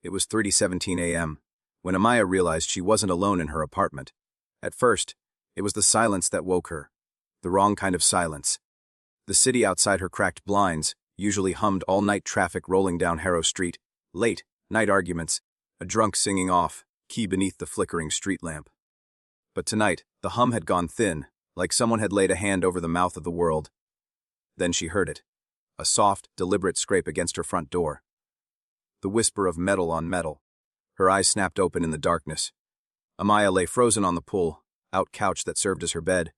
It was 3:17 a.m. when Amaya realized she wasn't alone in her apartment. At first, it was the silence that woke her. The wrong kind of silence. The city outside her cracked blinds usually hummed all-night traffic rolling down Harrow Street, late, night arguments, a drunk singing off, key beneath the flickering street lamp. But tonight, the hum had gone thin, like someone had laid a hand over the mouth of the world. Then she heard it. A soft, deliberate scrape against her front door. The whisper of metal on metal. Her eyes snapped open in the darkness. Amaya lay frozen on the pull-out couch that served as her bed,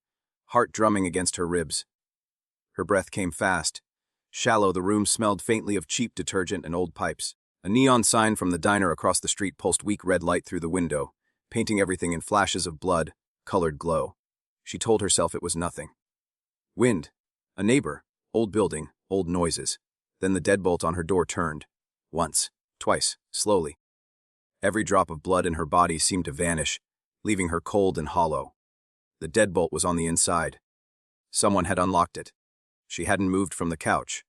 heart drumming against her ribs. Her breath came fast. Shallow, the room smelled faintly of cheap detergent and old pipes. A neon sign from the diner across the street pulsed weak red light through the window, painting everything in flashes of blood-colored glow. She told herself it was nothing. Wind. A neighbor. Old building. Old noises. Then the deadbolt on her door turned. Once. Twice. Slowly. Every drop of blood in her body seemed to vanish, leaving her cold and hollow. The deadbolt was on the inside. Someone had unlocked it. She hadn't moved from the couch.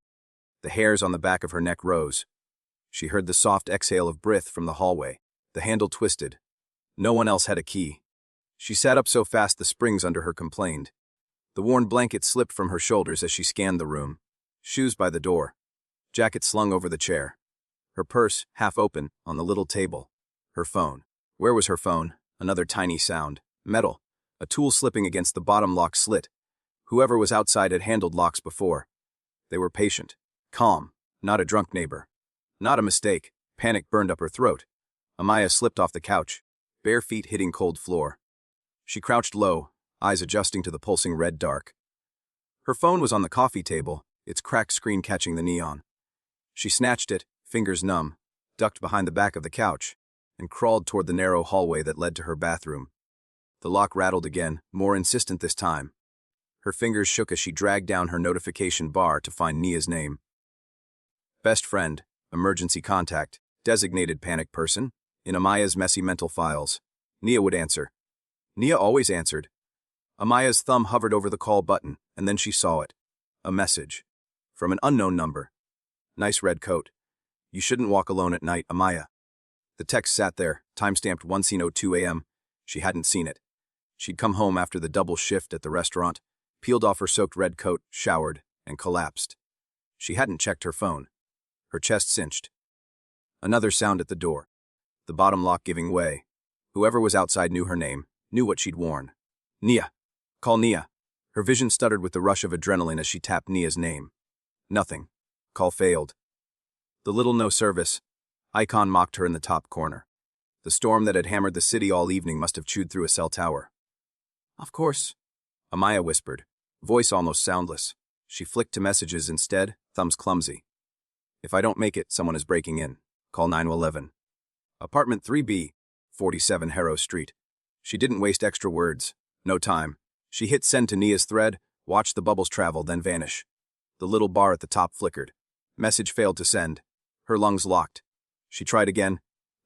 The hairs on the back of her neck rose. She heard the soft exhale of breath from the hallway. The handle twisted. No one else had a key. She sat up so fast the springs under her complained. The worn blanket slipped from her shoulders as she scanned the room. Shoes by the door. Jacket slung over the chair. Her purse, half open, on the little table. Her phone. Where was her phone? Another tiny sound. Metal. A tool slipping against the bottom lock slit. Whoever was outside had handled locks before. They were patient. Calm. Not a drunk neighbor. Not a mistake. Panic burned up her throat. Amaya slipped off the couch, bare feet hitting cold floor. She crouched low, eyes adjusting to the pulsing red dark. Her phone was on the coffee table, its cracked screen catching the neon. She snatched it, fingers numb, ducked behind the back of the couch, and crawled toward the narrow hallway that led to her bathroom. The lock rattled again, more insistent this time. Her fingers shook as she dragged down her notification bar to find Nia's name. Best friend, emergency contact, designated panic person, in Amaya's messy mental files. Nia would answer. Nia always answered. Amaya's thumb hovered over the call button, and then she saw it. A message. From an unknown number. Nice red coat. You shouldn't walk alone at night, Amaya. The text sat there, time-stamped 1:02 a.m. She hadn't seen it. She'd come home after the double shift at the restaurant, peeled off her soaked red coat, showered, and collapsed. She hadn't checked her phone. Her chest cinched. Another sound at the door. The bottom lock giving way. Whoever was outside knew her name, knew what she'd worn. Nia. Call Nia. Her vision stuttered with the rush of adrenaline as she tapped Nia's name. Nothing. Call failed. The little no service icon mocked her in the top corner. The storm that had hammered the city all evening must have chewed through a cell tower. Of course, Amaya whispered, voice almost soundless. She flicked to messages instead, thumbs clumsy. If I don't make it, someone is breaking in. Call 911. Apartment 3B, 47 Harrow Street. She didn't waste extra words. No time. She hit send to Nia's thread, watched the bubbles travel, then vanish. The little bar at the top flickered. Message failed to send. Her lungs locked. She tried again.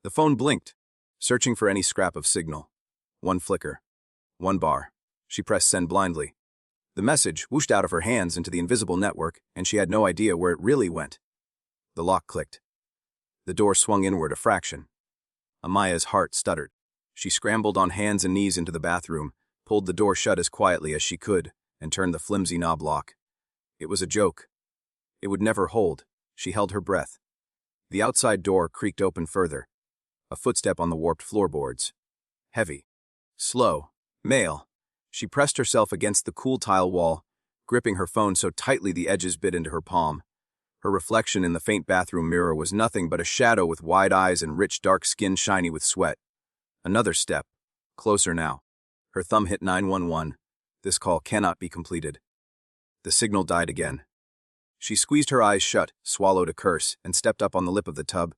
The phone blinked, searching for any scrap of signal. One flicker. One bar. She pressed send blindly. The message whooshed out of her hands into the invisible network, and she had no idea where it really went. The lock clicked. The door swung inward a fraction. Amaya's heart stuttered. She scrambled on hands and knees into the bathroom, pulled the door shut as quietly as she could, and turned the flimsy knob lock. It was a joke. It would never hold. She held her breath. The outside door creaked open further. A footstep on the warped floorboards. Heavy. Slow. Male. She pressed herself against the cool tile wall, gripping her phone so tightly the edges bit into her palm. Her reflection in the faint bathroom mirror was nothing but a shadow with wide eyes and rich dark skin shiny with sweat. Another step. Closer now. Her thumb hit 911. This call cannot be completed. The signal died again. She squeezed her eyes shut, swallowed a curse, and stepped up on the lip of the tub,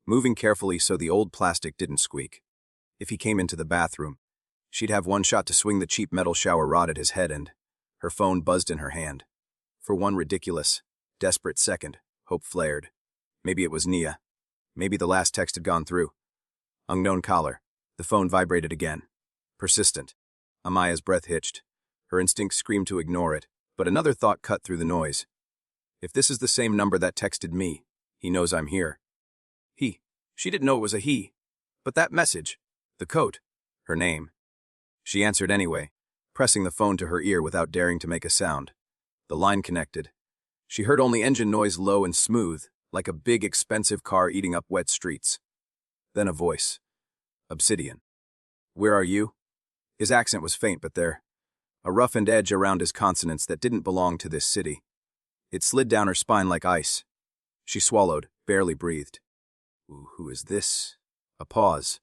moving carefully so the old plastic didn't squeak. If he came into the bathroom, she'd have one shot to swing the cheap metal shower rod at his head, and her phone buzzed in her hand. For one ridiculous, desperate second, hope flared. Maybe it was Nia. Maybe the last text had gone through. Unknown caller. The phone vibrated again. Persistent. Amaya's breath hitched. Her instinct screamed to ignore it, but another thought cut through the noise. If this is the same number that texted me, he knows I'm here. She didn't know it was a he. But that message, the code, her name. She answered anyway, pressing the phone to her ear without daring to make a sound. The line connected. She heard only engine noise, low and smooth, like a big, expensive car eating up wet streets. Then a voice. Obsidian. Where are you? His accent was faint, but there. A roughened edge around his consonants that didn't belong to this city. It slid down her spine like ice. She swallowed, barely breathed. Who is this? A pause.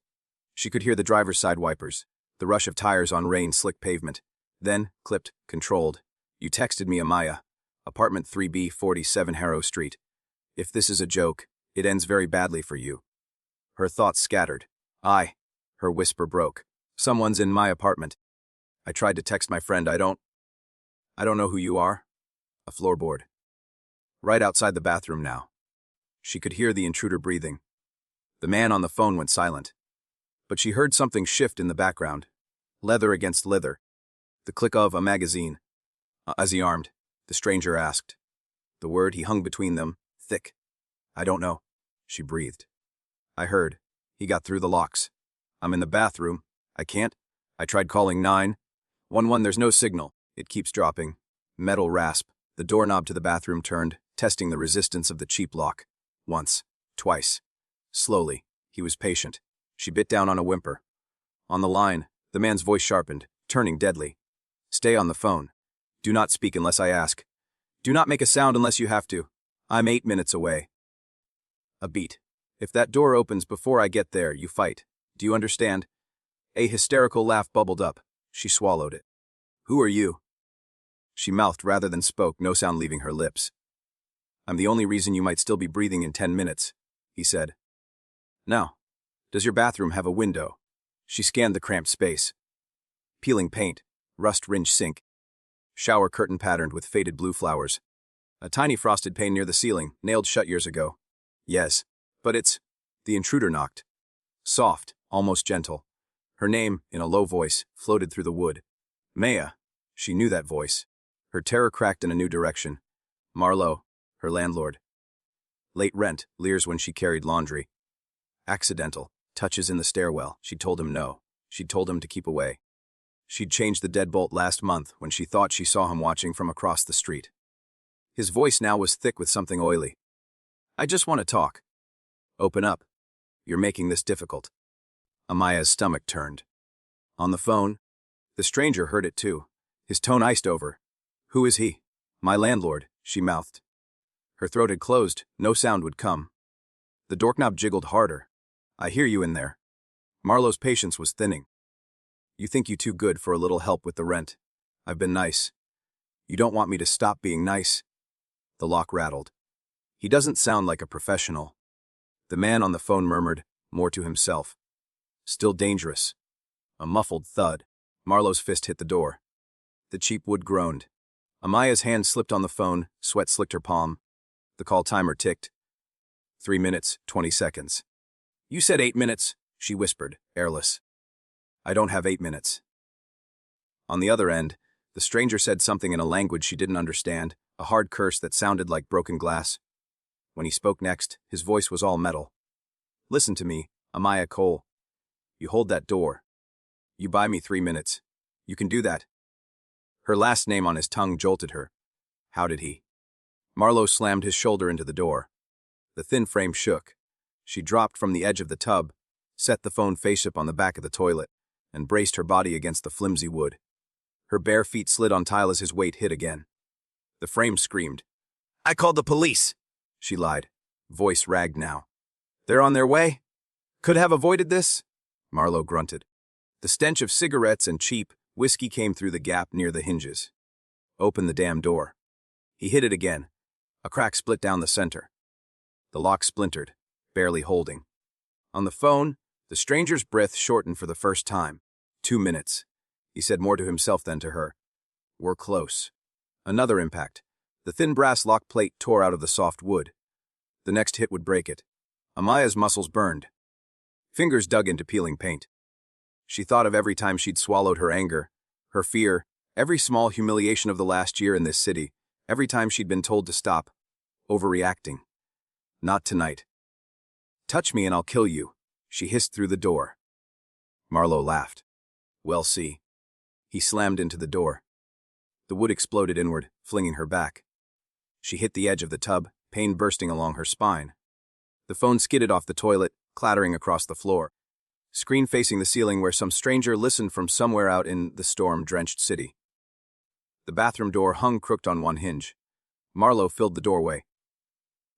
She could hear the driver's side wipers, the rush of tires on rain-slick pavement. Then, clipped, controlled. You texted me, Amaya. Apartment 3B, 47 Harrow Street. If this is a joke, it ends very badly for you. Her thoughts scattered. Her whisper broke. Someone's in my apartment. I tried to text my friend. I don't know who you are. A floorboard. Right outside the bathroom now. She could hear the intruder breathing. The man on the phone went silent. But she heard something shift in the background. Leather against leather. The click of a magazine. As he armed, the stranger asked. The word he hung between them, thick. I don't know, she breathed. I heard. He got through the locks. I'm in the bathroom. I can't. I tried calling 911. There's no signal. It keeps dropping. Metal rasp. The doorknob to the bathroom turned, testing the resistance of the cheap lock. Once. Twice. Slowly. He was patient. She bit down on a whimper. On the line, the man's voice sharpened, turning deadly. Stay on the phone. Do not speak unless I ask. Do not make a sound unless you have to. I'm 8 minutes away. A beat. If that door opens before I get there, you fight. Do you understand? A hysterical laugh bubbled up. She swallowed it. Who are you? She mouthed rather than spoke, no sound leaving her lips. I'm the only reason you might still be breathing in 10 minutes, he said. Now, does your bathroom have a window? She scanned the cramped space. Peeling paint, rust-ringed sink, shower curtain patterned with faded blue flowers. A tiny frosted pane near the ceiling, nailed shut years ago. Yes, but it's... The intruder knocked. Soft, almost gentle. Her name, in a low voice, floated through the wood. Maya. She knew that voice. Her terror cracked in a new direction. Marlowe, her landlord. Late rent, leers when she carried laundry. Accidental, touches in the stairwell. She told him no. She'd told him to keep away. She'd changed the deadbolt last month when she thought she saw him watching from across the street. His voice now was thick with something oily. I just want to talk. Open up. You're making this difficult. Amaya's stomach turned. On the phone, the stranger heard it too. His tone iced over. Who is he? My landlord, she mouthed. Her throat had closed, no sound would come. The doorknob jiggled harder. I hear you in there. Marlowe's patience was thinning. You think you too good for a little help with the rent. I've been nice. You don't want me to stop being nice? The lock rattled. He doesn't sound like a professional. The man on the phone murmured, more to himself. Still dangerous. A muffled thud. Marlowe's fist hit the door. The cheap wood groaned. Amaya's hand slipped on the phone, sweat slicked her palm. The call timer ticked. 3 minutes, 20 seconds. You said 8 minutes, she whispered, airless. I don't have 8 minutes. On the other end, the stranger said something in a language she didn't understand, a hard curse that sounded like broken glass. When he spoke next, his voice was all metal. Listen to me, Amaya Cole. You hold that door. You buy me 3 minutes. You can do that. Her last name on his tongue jolted her. How did he? Marlowe slammed his shoulder into the door. The thin frame shook. She dropped from the edge of the tub, set the phone face up on the back of the toilet, and braced her body against the flimsy wood. Her bare feet slid on tile as his weight hit again. The frame screamed. I called the police, she lied, voice ragged now. They're on their way? Could have avoided this? Marlowe grunted. The stench of cigarettes and cheap whiskey came through the gap near the hinges. Open the damn door. He hit it again. A crack split down the center. The lock splintered, barely holding. On the phone, the stranger's breath shortened for the first time. 2 minutes. He said more to himself than to her. We're close. Another impact. The thin brass lock plate tore out of the soft wood. The next hit would break it. Amaya's muscles burned. Fingers dug into peeling paint. She thought of every time she'd swallowed her anger, her fear, every small humiliation of the last year in this city, every time she'd been told to stop, overreacting. Not tonight. Touch me and I'll kill you, she hissed through the door. Marlowe laughed. Well, see. He slammed into the door. The wood exploded inward, flinging her back. She hit the edge of the tub, pain bursting along her spine. The phone skidded off the toilet, clattering across the floor. Screen facing the ceiling where some stranger listened from somewhere out in the storm-drenched city. The bathroom door hung crooked on one hinge. Marlowe filled the doorway.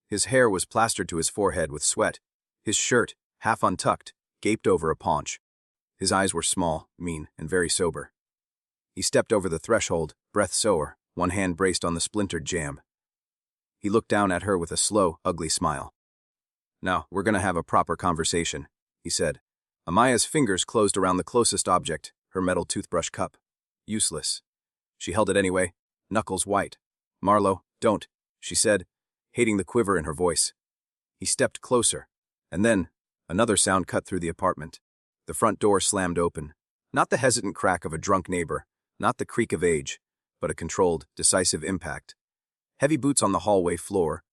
His hair was plastered to his forehead with sweat. His shirt, half untucked, gaped over a paunch. His eyes were small, mean, and very sober. He stepped over the threshold, breath sore, one hand braced on the splintered jamb. He looked down at her with a slow, ugly smile. Now, we're gonna have a proper conversation, he said. Amaya's fingers closed around the closest object, her metal toothbrush cup. Useless. She held it anyway, knuckles white. Marlowe, don't, she said, hating the quiver in her voice. He stepped closer, and then, another sound cut through the apartment. The front door slammed open. Not the hesitant crack of a drunk neighbor, not the creak of age, but a controlled, decisive impact. Heavy boots on the hallway floor.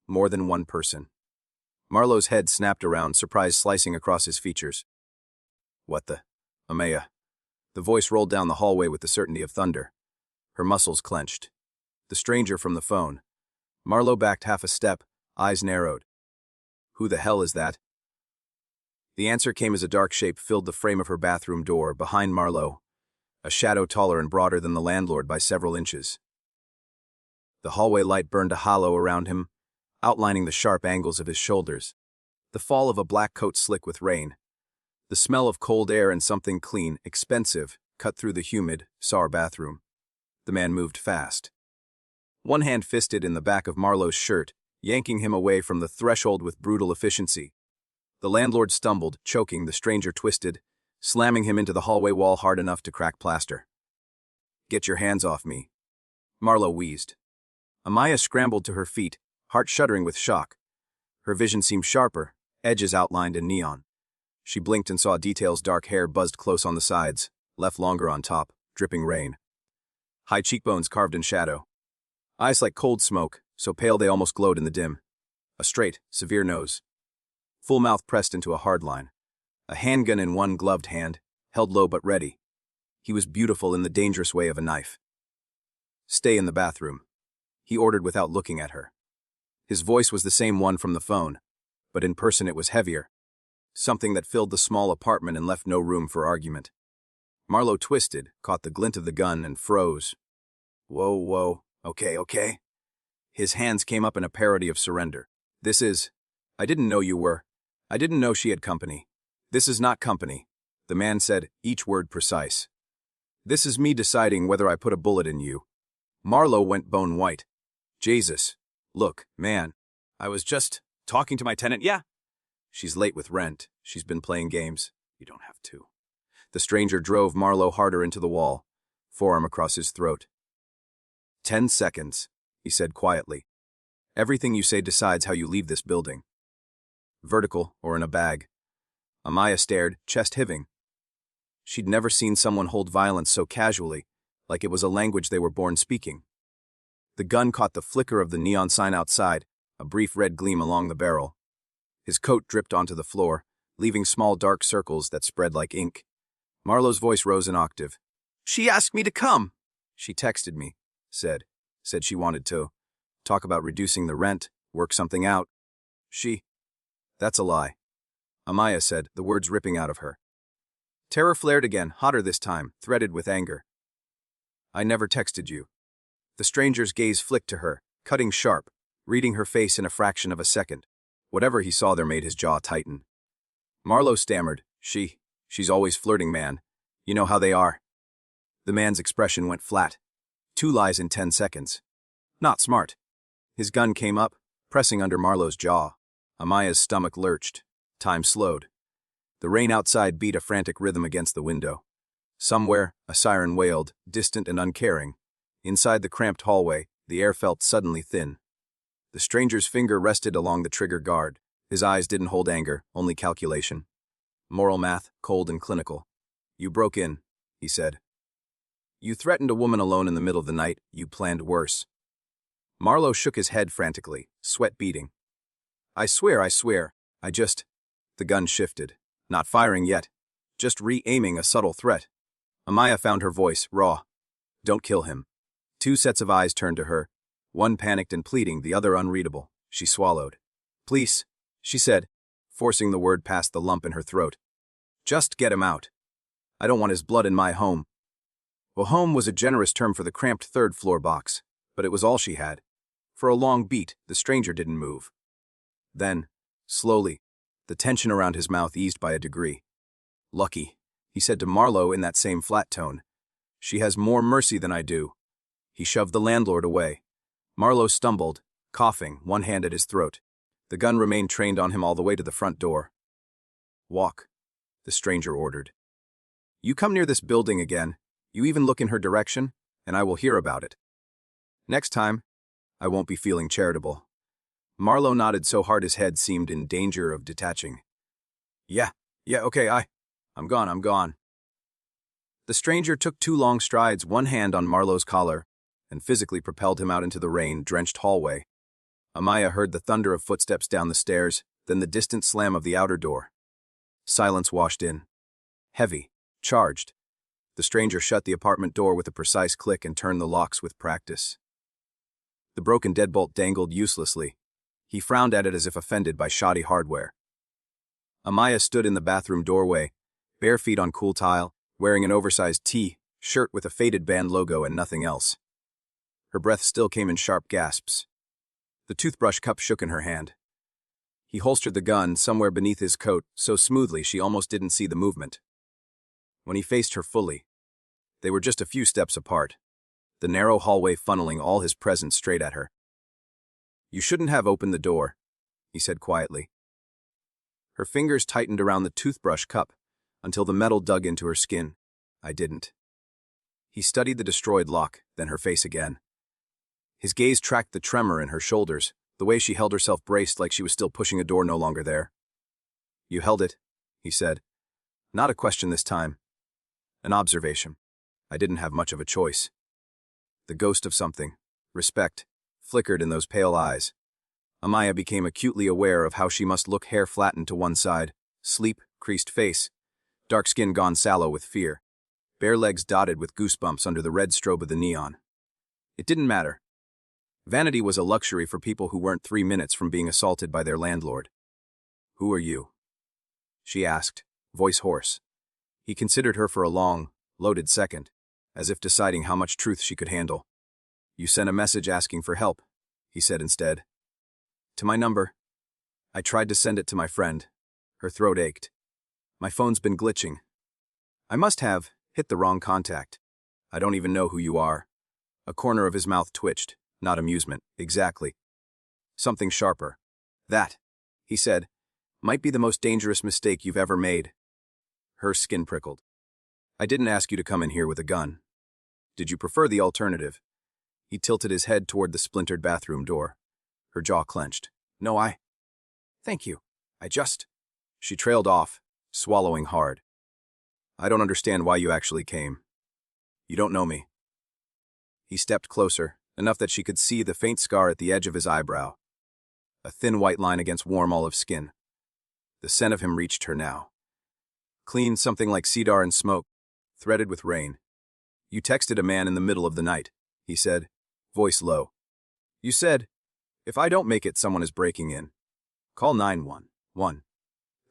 More than one person. Marlowe's head snapped around, surprise slicing across his features. What the? Amaya. The voice rolled down the hallway with the certainty of thunder. Her muscles clenched. The stranger from the phone. Marlowe backed half a step, eyes narrowed. Who the hell is that? The answer came as a dark shape filled the frame of her bathroom door behind Marlowe, a shadow taller and broader than the landlord by several inches. The hallway light burned a hollow around him, outlining the sharp angles of his shoulders. The fall of a black coat slick with rain. The smell of cold air and something clean, expensive, cut through the humid, sour bathroom. The man moved fast. One hand fisted in the back of Marlowe's shirt, yanking him away from the threshold with brutal efficiency. The landlord stumbled, choking, the stranger twisted, slamming him into the hallway wall hard enough to crack plaster. Get your hands off me. Marlowe wheezed. Amaya scrambled to her feet, heart shuddering with shock. Her vision seemed sharper, edges outlined in neon. She blinked and saw details. Dark hair buzzed close on the sides, left longer on top, dripping rain. High cheekbones carved in shadow. Eyes like cold smoke, so pale they almost glowed in the dim. A straight, severe nose. Full mouth pressed into a hard line. A handgun in one gloved hand, held low but ready. He was beautiful in the dangerous way of a knife. Stay in the bathroom, he ordered without looking at her. His voice was the same one from the phone, but in person it was heavier. Something that filled the small apartment and left no room for argument. Marlowe twisted, caught the glint of the gun, and froze. Whoa, okay. His hands came up in a parody of surrender. I didn't know you were. I didn't know she had company. This is not company, the man said, each word precise. This is me deciding whether I put a bullet in you. Marlowe went bone white. Jesus. Look, man, I was just talking to my tenant. Yeah. She's late with rent. She's been playing games. You don't have to. The stranger drove Marlowe harder into the wall, forearm across his throat. 10 seconds, he said quietly. Everything you say decides how you leave this building. Vertical or in a bag. Amaya stared, chest heaving. She'd never seen someone hold violence so casually, like it was a language they were born speaking. The gun caught the flicker of the neon sign outside, a brief red gleam along the barrel. His coat dripped onto the floor, leaving small dark circles that spread like ink. Marlowe's voice rose an octave. She asked me to come. She texted me, said she wanted to talk about reducing the rent, work something out. That's a lie, Amaya said, the words ripping out of her. Terror flared again, hotter this time, threaded with anger. I never texted you. The stranger's gaze flicked to her, cutting sharp, reading her face in a fraction of a second. Whatever he saw there made his jaw tighten. Marlowe stammered, she's always flirting, man. You know how they are. The man's expression went flat. 2 lies in 10 seconds. Not smart. His gun came up, pressing under Marlowe's jaw. Amaya's stomach lurched. Time slowed. The rain outside beat a frantic rhythm against the window. Somewhere, a siren wailed, distant and uncaring. Inside the cramped hallway, the air felt suddenly thin. The stranger's finger rested along the trigger guard. His eyes didn't hold anger, only calculation. Moral math, cold and clinical. You broke in, he said. You threatened a woman alone in the middle of the night. You planned worse. Marlowe shook his head frantically, sweat beading. I swear. The gun shifted. Not firing yet. Just re-aiming, a subtle threat. Amaya found her voice, raw. Don't kill him. Two sets of eyes turned to her. One panicked and pleading, the other unreadable. She swallowed. Please, she said, forcing the word past the lump in her throat. Just get him out. I don't want his blood in my home. Well, home was a generous term for the cramped third-floor box, but it was all she had. For a long beat, the stranger didn't move. Then, slowly, the tension around his mouth eased by a degree. Lucky, he said to Marlowe in that same flat tone. She has more mercy than I do. He shoved the landlord away. Marlowe stumbled, coughing, one hand at his throat. The gun remained trained on him all the way to the front door. Walk, the stranger ordered. You come near this building again, you even look in her direction, and I will hear about it. Next time, I won't be feeling charitable. Marlowe nodded so hard his head seemed in danger of detaching. Yeah, okay, I'm gone. The stranger took 2 long strides, one hand on Marlowe's collar, and physically propelled him out into the rain-drenched hallway. Amaya heard the thunder of footsteps down the stairs, then the distant slam of the outer door. Silence washed in. Heavy, charged. The stranger shut the apartment door with a precise click and turned the locks with practice. The broken deadbolt dangled uselessly. He frowned at it as if offended by shoddy hardware. Amaya stood in the bathroom doorway, bare feet on cool tile, wearing an oversized T-shirt with a faded band logo and nothing else. Her breath still came in sharp gasps. The toothbrush cup shook in her hand. He holstered the gun somewhere beneath his coat so smoothly she almost didn't see the movement. When he faced her fully, they were just a few steps apart, the narrow hallway funneling all his presence straight at her. You shouldn't have opened the door, he said quietly. Her fingers tightened around the toothbrush cup until the metal dug into her skin. I didn't. He studied the destroyed lock, then her face again. His gaze tracked the tremor in her shoulders, the way she held herself braced like she was still pushing a door no longer there. You held it, he said. Not a question this time. An observation. I didn't have much of a choice. The ghost of something, respect, flickered in those pale eyes. Amaya became acutely aware of how she must look, hair flattened to one side, sleep, creased face, dark skin gone sallow with fear, bare legs dotted with goosebumps under the red strobe of the neon. It didn't matter. Vanity was a luxury for people who weren't 3 minutes from being assaulted by their landlord. Who are you? She asked, voice hoarse. He considered her for a long, loaded second, as if deciding how much truth she could handle. You sent a message asking for help, he said instead. To my number. I tried to send it to my friend. Her throat ached. My phone's been glitching. I must have hit the wrong contact. I don't even know who you are. A corner of his mouth twitched. Not amusement, exactly. Something sharper. That, he said, might be the most dangerous mistake you've ever made. Her skin prickled. I didn't ask you to come in here with a gun. Did you prefer the alternative? He tilted his head toward the splintered bathroom door. Her jaw clenched. No, Thank you. She trailed off, swallowing hard. I don't understand why you actually came. You don't know me. He stepped closer, enough that she could see the faint scar at the edge of his eyebrow. A thin white line against warm olive skin. The scent of him reached her now. Clean, something like cedar and smoke, threaded with rain. You texted a man in the middle of the night, he said, voice low. You said, if I don't make it, someone is breaking in. Call 911.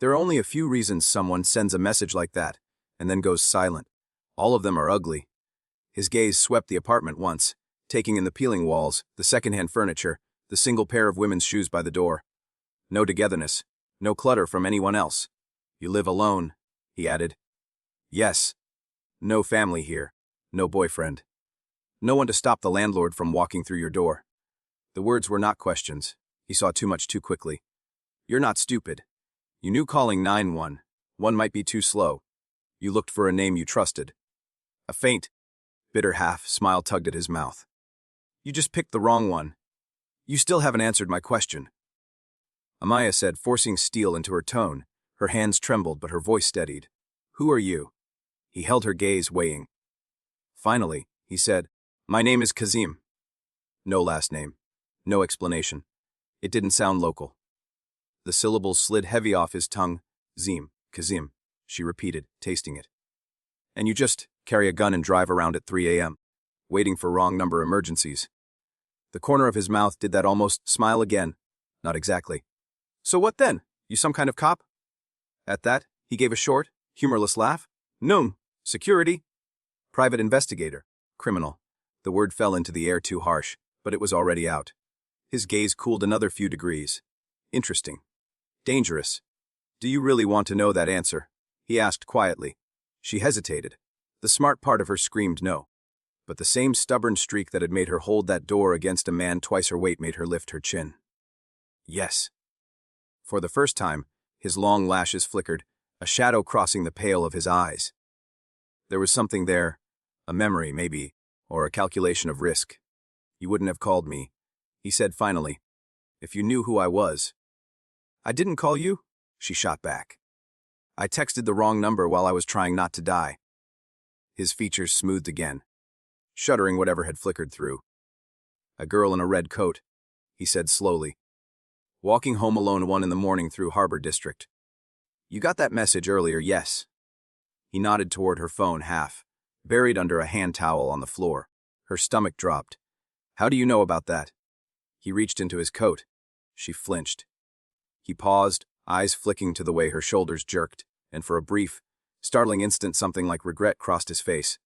There are only a few reasons someone sends a message like that, and then goes silent. All of them are ugly. His gaze swept the apartment once, taking in the peeling walls, the secondhand furniture, the single pair of women's shoes by the door. No togetherness, no clutter from anyone else. You live alone, he added. Yes. No family here, no boyfriend. No one to stop the landlord from walking through your door. The words were not questions. He saw too much too quickly. You're not stupid. You knew calling 911 might be too slow. You looked for a name you trusted. A faint, bitter half-smile tugged at his mouth. You just picked the wrong one. You still haven't answered my question. Amaya said, forcing steel into her tone. Her hands trembled, but her voice steadied. Who are you? He held her gaze, weighing. Finally, he said, my name is Kazim. No last name. No explanation. It didn't sound local. The syllables slid heavy off his tongue. Zim, Kazim, she repeated, tasting it. And you just carry a gun and drive around at 3 a.m., waiting for wrong number emergencies. The corner of his mouth did that almost smile again. Not exactly. So what then? You some kind of cop? At that, he gave a short, humorless laugh. No, security. Private investigator. Criminal. The word fell into the air too harsh, but it was already out. His gaze cooled another few degrees. Interesting. Dangerous. Do you really want to know that answer? He asked quietly. She hesitated. The smart part of her screamed no. But the same stubborn streak that had made her hold that door against a man twice her weight made her lift her chin. Yes. For the first time, his long lashes flickered, a shadow crossing the pale of his eyes. There was something there, a memory, maybe, or a calculation of risk. You wouldn't have called me, he said finally, if you knew who I was. I didn't call you, she shot back. I texted the wrong number while I was trying not to die. His features smoothed again, shuddering whatever had flickered through. A girl in a red coat, he said slowly. Walking home alone 1 a.m. through Harbor District. You got that message earlier, yes? He nodded toward her phone half, buried under a hand towel on the floor. Her stomach dropped. How do you know about that? He reached into his coat. She flinched. He paused, eyes flicking to the way her shoulders jerked, and for a brief, startling instant something like regret crossed his face.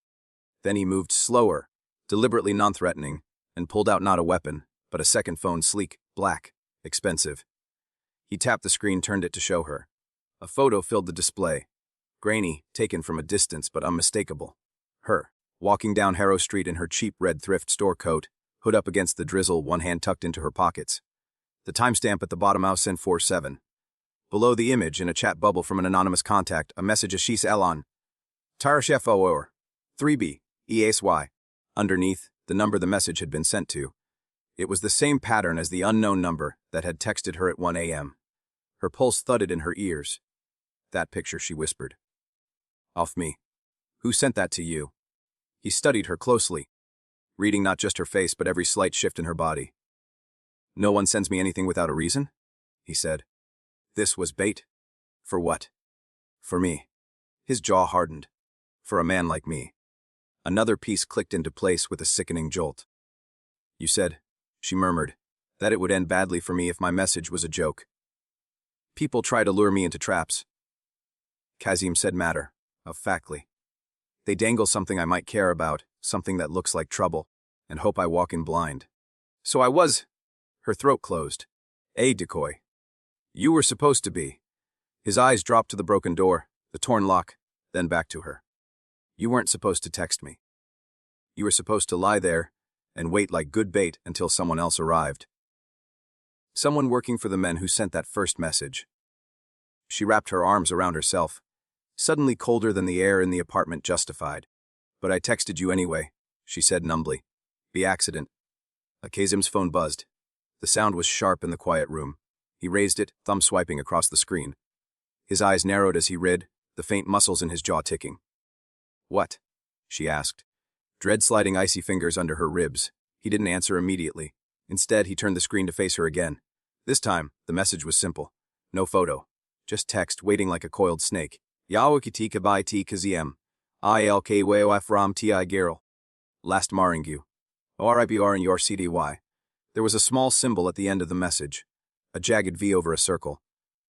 Then he moved slower, deliberately non-threatening, and pulled out not a weapon, but a second phone, sleek, black, expensive. He tapped the screen, turned it to show her. A photo filled the display. Grainy, taken from a distance but unmistakable. Her, walking down Harrow Street in her cheap red thrift store coat, hood up against the drizzle, one hand tucked into her pockets. The timestamp at the bottom, sent 47. Below the image, in a chat bubble from an anonymous contact, a message Ashis Elon. Tarashef or 3B, ESY. Underneath, the number the message had been sent to. It was the same pattern as the unknown number that had texted her at 1 a.m. Her pulse thudded in her ears. That picture, she whispered. Off me. Who sent that to you? He studied her closely, reading not just her face but every slight shift in her body. No one sends me anything without a reason, he said. This was bait. For what? For me. His jaw hardened. For a man like me. Another piece clicked into place with a sickening jolt. You said, she murmured, that it would end badly for me if my message was a joke. People try to lure me into traps. Kazim said matter of factly. They dangle something I might care about, something that looks like trouble, and hope I walk in blind. So I was. Her throat closed. A decoy. You were supposed to be. His eyes dropped to the broken door, the torn lock, then back to her. You weren't supposed to text me. You were supposed to lie there and wait like good bait until someone else arrived. Someone working for the men who sent that first message. She wrapped her arms around herself, suddenly colder than the air in the apartment justified. But I texted you anyway, she said numbly. The accident. Kazim's phone buzzed. The sound was sharp in the quiet room. He raised it, thumb swiping across the screen. His eyes narrowed as he read, the faint muscles in his jaw ticking. What? She asked, dread sliding icy fingers under her ribs. He didn't answer immediately. Instead, he turned the screen to face her again. This time, the message was simple. No photo. Just text waiting like a coiled snake. Yawakiti kabai ti kaziem. ILK ram ti geril. Last maringu. ORIBR in your CDY. There was a small symbol at the end of the message. A jagged V over a circle.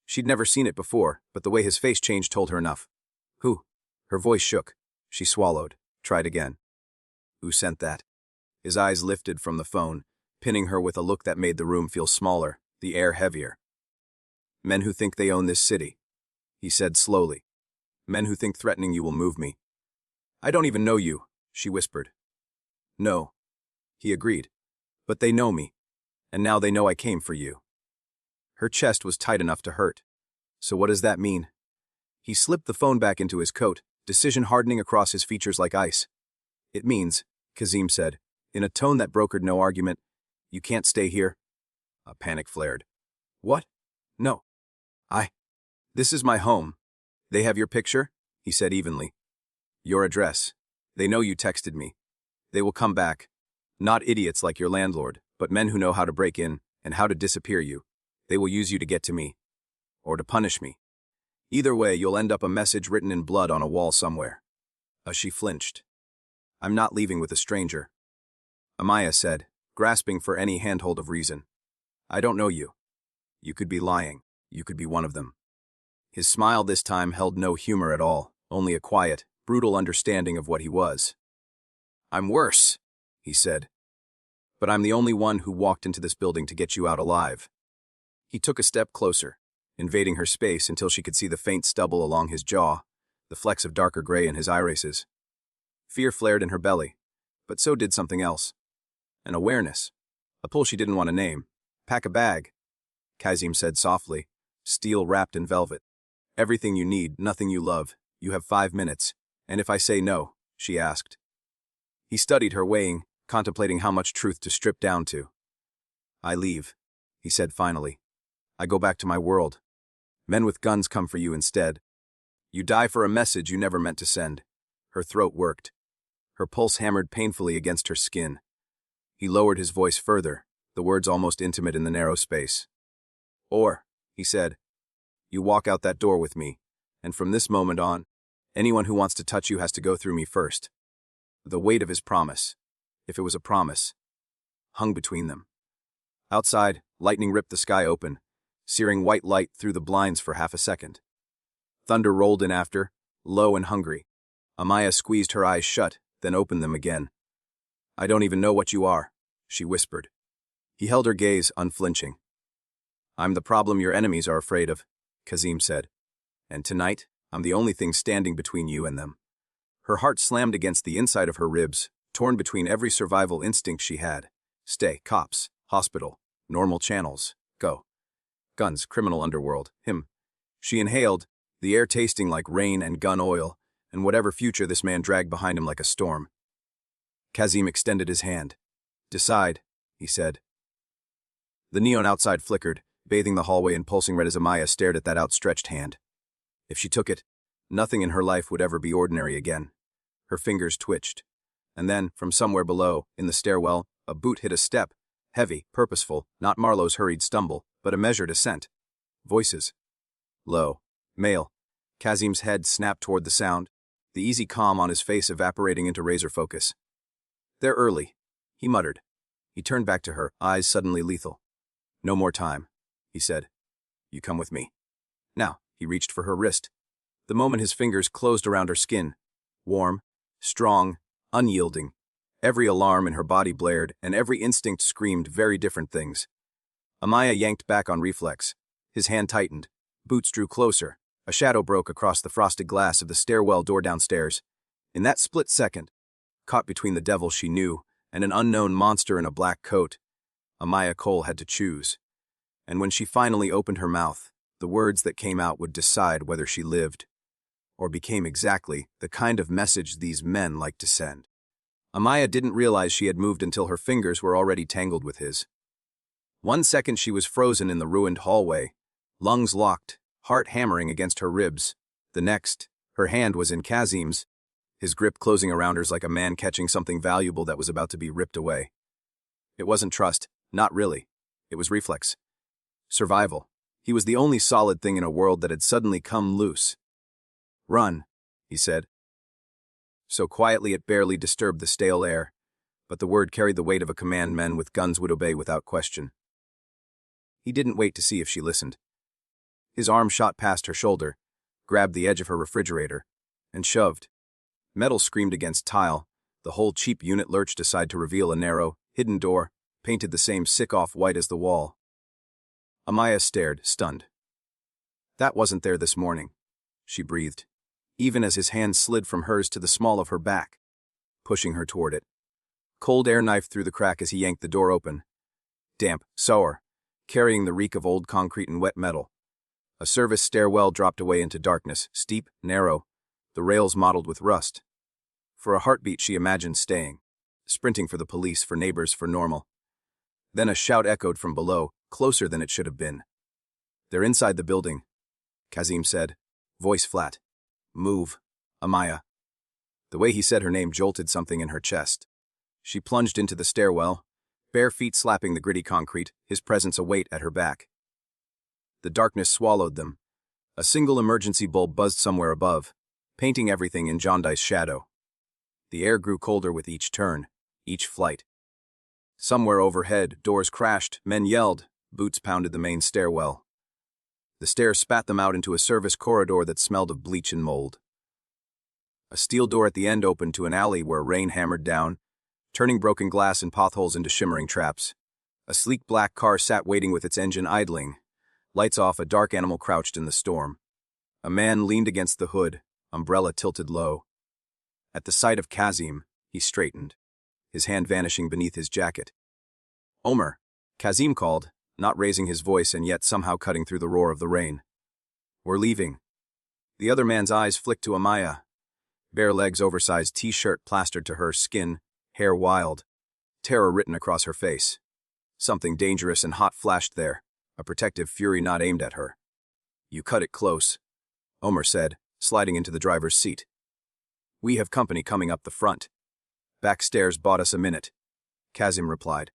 She'd never seen it before, but the way his face changed told her enough. Who? Her voice shook. She swallowed. Tried again. Who sent that? His eyes lifted from the phone, pinning her with a look that made the room feel smaller, the air heavier. Men who think they own this city, he said slowly. Men who think threatening you will move me. I don't even know you, she whispered. No, he agreed. But they know me, and now they know I came for you. Her chest was tight enough to hurt. So what does that mean? He slipped the phone back into his coat, decision hardening across his features like ice. It means, Kazim said, in a tone that brokered no argument, you can't stay here. A panic flared. What? No. This is my home. They have your picture? He said evenly. Your address. They know you texted me. They will come back. Not idiots like your landlord, but men who know how to break in and how to disappear you. They will use you to get to me. or to punish me. Either way, you'll end up a message written in blood on a wall somewhere. She flinched. I'm not leaving with a stranger, Amaya said, grasping for any handhold of reason. I don't know you. You could be lying. You could be one of them. His smile this time held no humor at all, only a quiet, brutal understanding of what he was. I'm worse, he said. But I'm the only one who walked into this building to get you out alive. He took a step closer, invading her space until she could see the faint stubble along his jaw, the flecks of darker gray in his irises. Fear flared in her belly, but so did something else. An awareness. A pull she didn't want to name. Pack a bag, Kazim said softly, steel wrapped in velvet. Everything you need, nothing you love. You have 5 minutes. And if I say no, she asked. He studied her, weighing, contemplating how much truth to strip down to. I leave, he said finally. I go back to my world. Men with guns come for you instead. You die for a message you never meant to send. Her throat worked. Her pulse hammered painfully against her skin. He lowered his voice further, the words almost intimate in the narrow space. Or, he said, you walk out that door with me, and from this moment on, anyone who wants to touch you has to go through me first. The weight of his promise, if it was a promise, hung between them. Outside, lightning ripped the sky open, searing white light through the blinds for half a second. Thunder rolled in after, low and hungry. Amaya squeezed her eyes shut, then opened them again. I don't even know what you are, she whispered. He held her gaze, unflinching. I'm the problem your enemies are afraid of, Kazim said. And tonight, I'm the only thing standing between you and them. Her heart slammed against the inside of her ribs, torn between every survival instinct she had. Stay, cops, hospital, normal channels, go. Guns, criminal underworld, him. She inhaled, the air tasting like rain and gun oil, and whatever future this man dragged behind him like a storm. Kazim extended his hand. Decide, he said. The neon outside flickered, bathing the hallway in pulsing red as Amaya stared at that outstretched hand. If she took it, nothing in her life would ever be ordinary again. Her fingers twitched. And then, from somewhere below, in the stairwell, a boot hit a step, heavy, purposeful, not Marlowe's hurried stumble, but a measured ascent. Voices. Low. Male. Kazim's head snapped toward the sound, the easy calm on his face evaporating into razor focus. They're early, he muttered. He turned back to her, eyes suddenly lethal. No more time, he said. You come with me. Now, he reached for her wrist. The moment his fingers closed around her skin. Warm, strong, unyielding. Every alarm in her body blared, and every instinct screamed very different things. Amaya yanked back on reflex. His hand tightened. Boots drew closer. A shadow broke across the frosted glass of the stairwell door downstairs. In that split second, caught between the devil she knew and an unknown monster in a black coat, Amaya Cole had to choose. And when she finally opened her mouth, the words that came out would decide whether she lived, or became exactly the kind of message these men like to send. Amaya didn't realize she had moved until her fingers were already tangled with his. 1 second she was frozen in the ruined hallway, lungs locked, heart hammering against her ribs. The next, her hand was in Kazim's, his grip closing around her like a man catching something valuable that was about to be ripped away. It wasn't trust, not really. It was reflex. Survival. He was the only solid thing in a world that had suddenly come loose. Run, he said. So quietly it barely disturbed the stale air, but the word carried the weight of a command men with guns would obey without question. He didn't wait to see if she listened. His arm shot past her shoulder, grabbed the edge of her refrigerator, and shoved. Metal screamed against tile, the whole cheap unit lurched aside to reveal a narrow, hidden door, painted the same sick off-white as the wall. Amaya stared, stunned. That wasn't there this morning, she breathed, even as his hand slid from hers to the small of her back, pushing her toward it. Cold air knifed through the crack as he yanked the door open. Damp, sour, carrying the reek of old concrete and wet metal. A service stairwell dropped away into darkness, steep, narrow, the rails mottled with rust. For a heartbeat she imagined staying, sprinting for the police, for neighbors, for normal. Then a shout echoed from below, closer than it should have been. They're inside the building, Kazim said, voice flat. Move, Amaya. The way he said her name jolted something in her chest. She plunged into the stairwell, bare feet slapping the gritty concrete, his presence a weight at her back. The darkness swallowed them. A single emergency bulb buzzed somewhere above, painting everything in jaundiced shadow. The air grew colder with each turn, each flight. Somewhere overhead, doors crashed, men yelled, boots pounded the main stairwell. The stairs spat them out into a service corridor that smelled of bleach and mold. A steel door at the end opened to an alley where rain hammered down, turning broken glass and potholes into shimmering traps. A sleek black car sat waiting with its engine idling. Lights off, a dark animal crouched in the storm. A man leaned against the hood, umbrella tilted low. At the sight of Kazim, he straightened, his hand vanishing beneath his jacket. "Omer," Kazim called, not raising his voice and yet somehow cutting through the roar of the rain. "We're leaving." The other man's eyes flicked to Amaya. Bare legs, oversized t-shirt plastered to her skin, hair wild, terror written across her face. Something dangerous and hot flashed there, a protective fury not aimed at her. "You cut it close," Omer said, sliding into the driver's seat. "We have company coming up the front." "Backstairs bought us a minute," Kazim replied.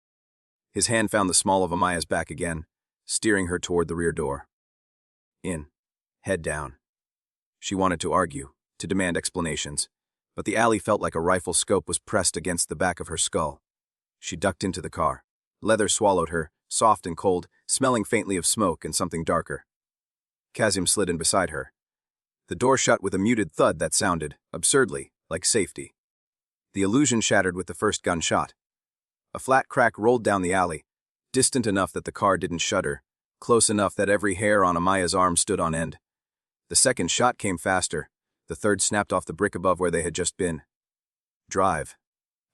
His hand found the small of Amaya's back again, steering her toward the rear door. In. Head down. She wanted to argue, to demand explanations, but the alley felt like a rifle scope was pressed against the back of her skull. She ducked into the car. Leather swallowed her, soft and cold, smelling faintly of smoke and something darker. Kazim slid in beside her. The door shut with a muted thud that sounded, absurdly, like safety. The illusion shattered with the first gunshot. A flat crack rolled down the alley, distant enough that the car didn't shudder, close enough that every hair on Amaya's arm stood on end. The second shot came faster. The third snapped off the brick above where they had just been. "Drive,"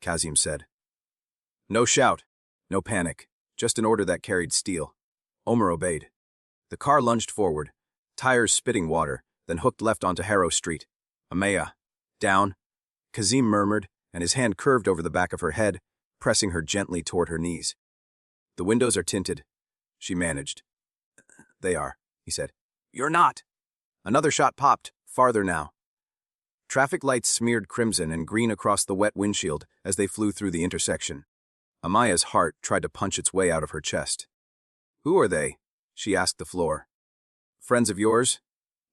Kazim said. No shout, no panic, just an order that carried steel. Omer obeyed. The car lunged forward, tires spitting water, then hooked left onto Harrow Street. "Amaya, down," Kazim murmured, and his hand curved over the back of her head, pressing her gently toward her knees. "The windows are tinted," she managed. "They are," he said. "You're not." Another shot popped, farther now. Traffic lights smeared crimson and green across the wet windshield as they flew through the intersection. Amaya's heart tried to punch its way out of her chest. "Who are they?" she asked the floor. "Friends of yours?"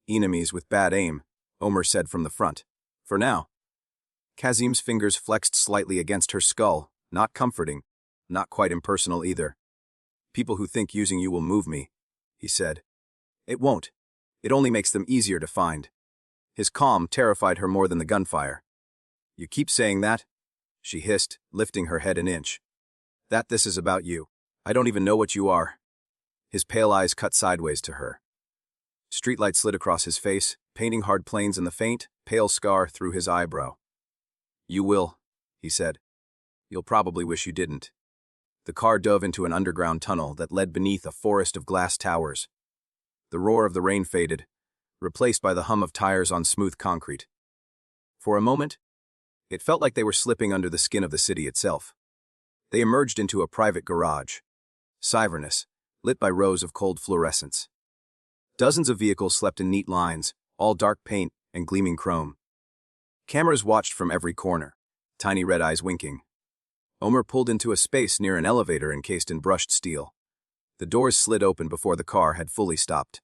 "Enemies with bad aim," Omer said from the front. "For now." Kazim's fingers flexed slightly against her skull, not comforting, not quite impersonal either. "People who think using you will move me," he said. "It won't. It only makes them easier to find." His calm terrified her more than the gunfire. "You keep saying that," she hissed, lifting her head an inch. "That this is about you. I don't even know what you are." His pale eyes cut sideways to her. Streetlight slid across his face, painting hard planes in the faint, pale scar through his eyebrow. "You will," he said. "You'll probably wish you didn't." The car dove into an underground tunnel that led beneath a forest of glass towers. The roar of the rain faded, replaced by the hum of tires on smooth concrete. For a moment, it felt like they were slipping under the skin of the city itself. They emerged into a private garage, cavernous, lit by rows of cold fluorescents. Dozens of vehicles slept in neat lines, all dark paint and gleaming chrome. Cameras watched from every corner, tiny red eyes winking. Omer pulled into a space near an elevator encased in brushed steel. The doors slid open before the car had fully stopped.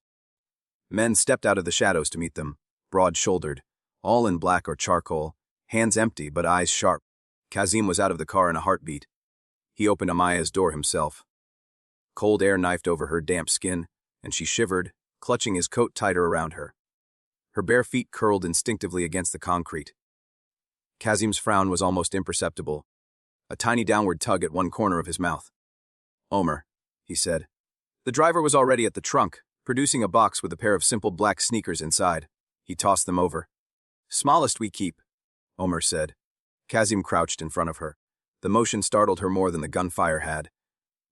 Men stepped out of the shadows to meet them, broad-shouldered, all in black or charcoal, hands empty but eyes sharp. Kazim was out of the car in a heartbeat. He opened Amaya's door himself. Cold air knifed over her damp skin, and she shivered, clutching his coat tighter around her. Her bare feet curled instinctively against the concrete. Kazim's frown was almost imperceptible, a tiny downward tug at one corner of his mouth. "Omer," he said. The driver was already at the trunk, producing a box with a pair of simple black sneakers inside. He tossed them over. "Smallest we keep," Omer said. Kazim crouched in front of her. The motion startled her more than the gunfire had.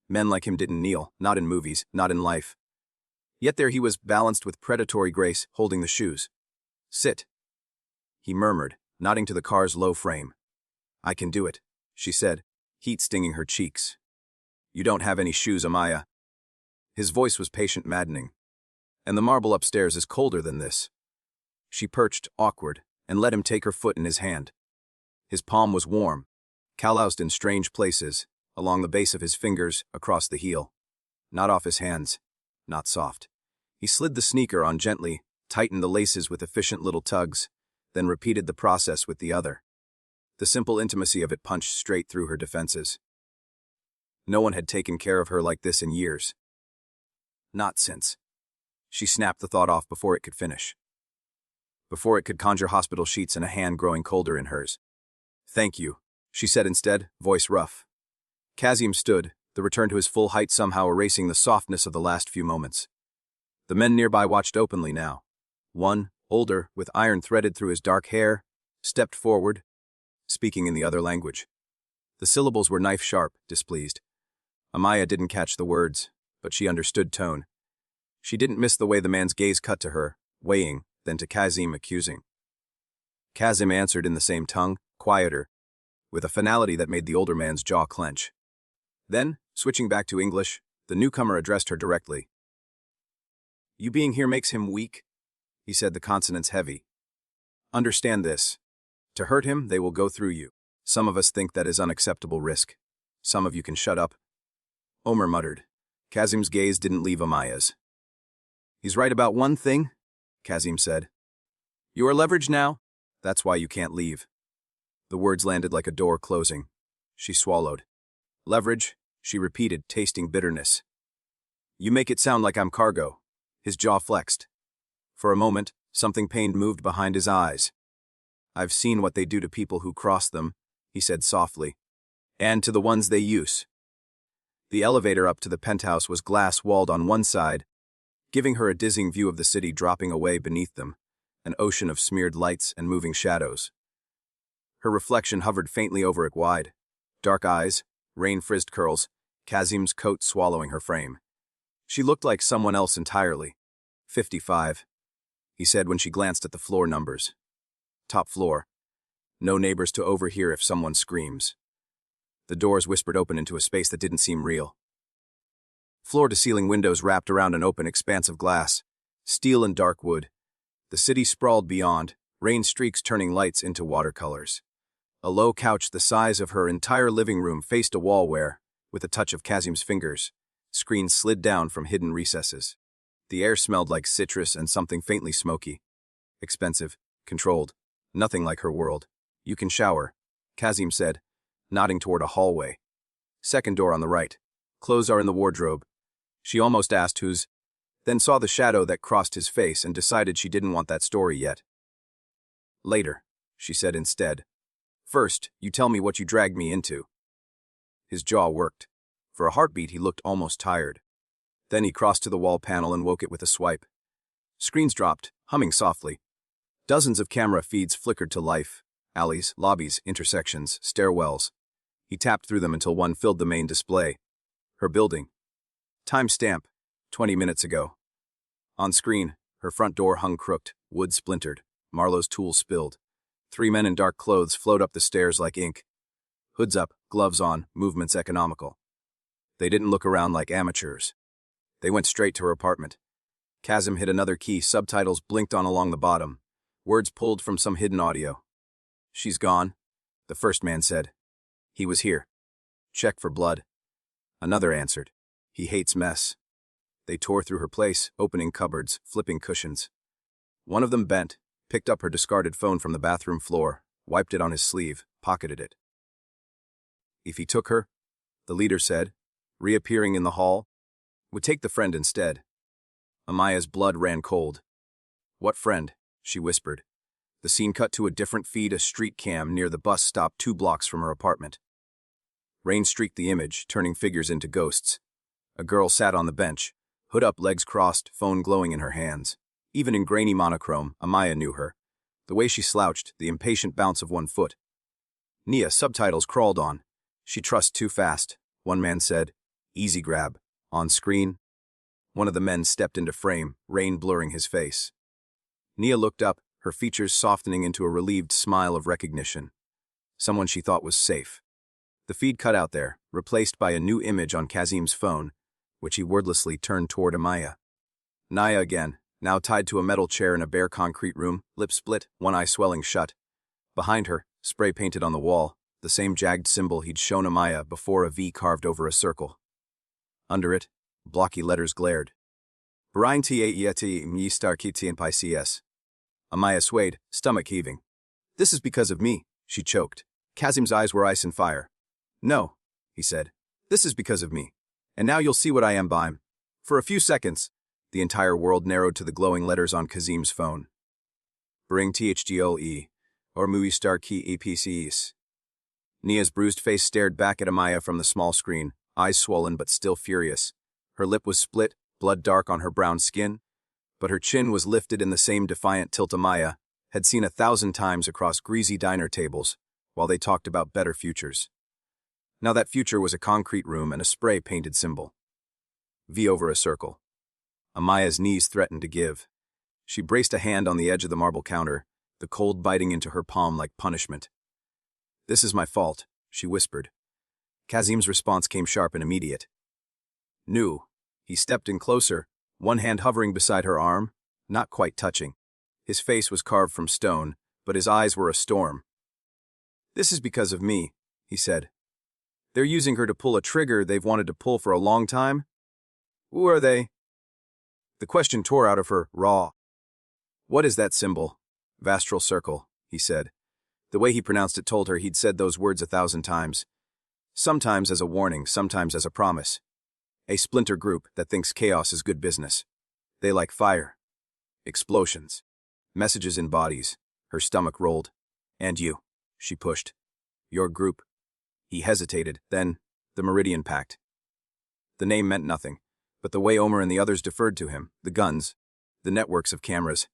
Men like him didn't kneel, not in movies, not in life. Yet there he was, balanced with predatory grace, holding the shoes. "Sit," he murmured, nodding to the car's low frame. "I can do it," she said, heat stinging her cheeks. "You don't have any shoes, Amaya." His voice was patient, maddening. "And the marble upstairs is colder than this." She perched, awkward, and let him take her foot in his hand. His palm was warm, calloused in strange places, along the base of his fingers, across the heel. Not off his hands, not soft. He slid the sneaker on gently, tightened the laces with efficient little tugs, then repeated the process with the other. The simple intimacy of it punched straight through her defenses. No one had taken care of her like this in years. Not since. She snapped the thought off before it could finish. Before it could conjure hospital sheets and a hand growing colder in hers. "Thank you," she said instead, voice rough. Kazim stood, the return to his full height somehow erasing the softness of the last few moments. The men nearby watched openly now. One, older, with iron threaded through his dark hair, stepped forward, speaking in the other language. The syllables were knife-sharp, displeased. Amaya didn't catch the words, but she understood tone. She didn't miss the way the man's gaze cut to her, weighing, then to Kazim accusing. Kazim answered in the same tongue, quieter, with a finality that made the older man's jaw clench. Then, switching back to English, the newcomer addressed her directly. "You being here makes him weak," he said, the consonants heavy. "Understand this. To hurt him, they will go through you. Some of us think that is unacceptable risk. Some of you can shut up." Omer muttered. Kazim's gaze didn't leave Amaya's. "He's right about one thing," Kazim said. "You are leveraged now. That's why you can't leave." The words landed like a door closing. She swallowed. "Leverage," she repeated, tasting bitterness. "You make it sound like I'm cargo." His jaw flexed. For a moment, something pained moved behind his eyes. "I've seen what they do to people who cross them," he said softly. "And to the ones they use." The elevator up to the penthouse was glass-walled on one side, giving her a dizzying view of the city dropping away beneath them, an ocean of smeared lights and moving shadows. Her reflection hovered faintly over it wide. Dark eyes, rain-frizzed curls, Kazim's coat swallowing her frame. She looked like someone else entirely. 55, he said when she glanced at the floor numbers. Top floor. No neighbors to overhear if someone screams. The doors whispered open into a space that didn't seem real. Floor-to-ceiling windows wrapped around an open expanse of glass, steel and dark wood. The city sprawled beyond, rain streaks turning lights into watercolors. A low couch the size of her entire living room faced a wall where, with a touch of Kazim's fingers, screens slid down from hidden recesses. The air smelled like citrus and something faintly smoky. Expensive, controlled, nothing like her world. "You can shower," Kazim said, nodding toward a hallway. "Second door on the right. Clothes are in the wardrobe." She almost asked whose, then saw the shadow that crossed his face and decided she didn't want that story yet. "Later," she said instead. "First, you tell me what you dragged me into." His jaw worked. For a heartbeat he looked almost tired. Then he crossed to the wall panel and woke it with a swipe. Screens dropped, humming softly. Dozens of camera feeds flickered to life. Alleys, lobbies, intersections, stairwells. He tapped through them until one filled the main display. Her building. Timestamp, 20 minutes ago. On screen, her front door hung crooked, wood splintered, Marlowe's tools spilled. 3 men in dark clothes flowed up the stairs like ink. Hoods up, gloves on, movements economical. They didn't look around like amateurs. They went straight to her apartment. Kazim hit another key, subtitles blinked on along the bottom. Words pulled from some hidden audio. "She's gone," the first man said. "He was here. Check for blood." Another answered. "He hates mess." They tore through her place, opening cupboards, flipping cushions. One of them bent, picked up her discarded phone from the bathroom floor, wiped it on his sleeve, pocketed it. If he took her, the leader said, reappearing in the hall, would take the friend instead. Amaya's blood ran cold. "What friend?" she whispered. The scene cut to a different feed, a street cam near the bus stop 2 blocks from her apartment. Rain streaked the image, turning figures into ghosts. A girl sat on the bench, hood up, legs crossed, phone glowing in her hands. Even in grainy monochrome, Amaya knew her. The way she slouched, the impatient bounce of one foot. Nia, subtitles crawled on. "She trusts too fast," one man said. "Easy grab." On screen, one of the men stepped into frame, rain blurring his face. Nia looked up, her features softening into a relieved smile of recognition. Someone she thought was safe. The feed cut out there, replaced by a new image on Kazim's phone, which he wordlessly turned toward Amaya. Naya again, now tied to a metal chair in a bare concrete room, lips split, one eye swelling shut. Behind her, spray painted on the wall, the same jagged symbol he'd shown Amaya before, a V carved over a circle. Under it, blocky letters glared. Brian Taeti me star kiti and Pisces. Amaya swayed, stomach heaving. This is because of me, she choked. Kazim's eyes were ice and fire. No, he said. This is because of me. And now you'll see what I am, BWAM. For a few seconds, the entire world narrowed to the glowing letters on Kazim's phone. Bring THGLE, or Mui Star Ki EPCs. Nia's bruised face stared back at Amaya from the small screen, eyes swollen but still furious. Her lip was split, blood dark on her brown skin, but her chin was lifted in the same defiant tilt Amaya had seen 1,000 times across greasy diner tables while they talked about better futures. Now that future was a concrete room and a spray-painted symbol. V over a circle. Amaya's knees threatened to give. She braced a hand on the edge of the marble counter, the cold biting into her palm like punishment. This is my fault, she whispered. Kazim's response came sharp and immediate. Nu. He stepped in closer, one hand hovering beside her arm, not quite touching. His face was carved from stone, but his eyes were a storm. This is because of me, he said. They're using her to pull a trigger they've wanted to pull for a long time? Who are they? The question tore out of her, raw. What is that symbol? Vastral circle, he said. The way he pronounced it told her he'd said those words 1,000 times. Sometimes as a warning, sometimes as a promise. A splinter group that thinks chaos is good business. They like fire. Explosions. Messages in bodies. Her stomach rolled. And you, she pushed. Your group. He hesitated, then, the Meridian Pact. The name meant nothing, but the way Omer and the others deferred to him, the guns, the networks of cameras,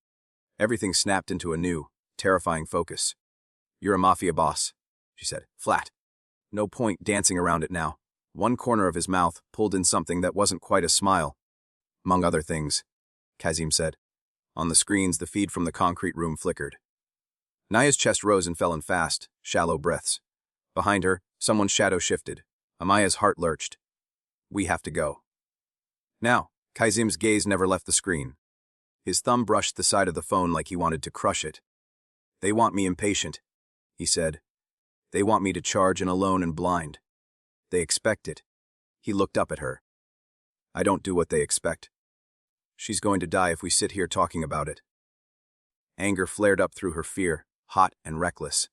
everything snapped into a new, terrifying focus. You're a Mafia boss, she said, flat. No point dancing around it now. One corner of his mouth pulled in something that wasn't quite a smile. Among other things, Kazim said. On the screens, the feed from the concrete room flickered. Naya's chest rose and fell in fast, shallow breaths. Behind her, someone's shadow shifted. Amaya's heart lurched. We have to go. Now, Kazim's gaze never left the screen. His thumb brushed the side of the phone like he wanted to crush it. They want me impatient, he said. They want me to charge and alone and blind. They expect it. He looked up at her. I don't do what they expect. She's going to die if we sit here talking about it. Anger flared up through her fear, hot and reckless.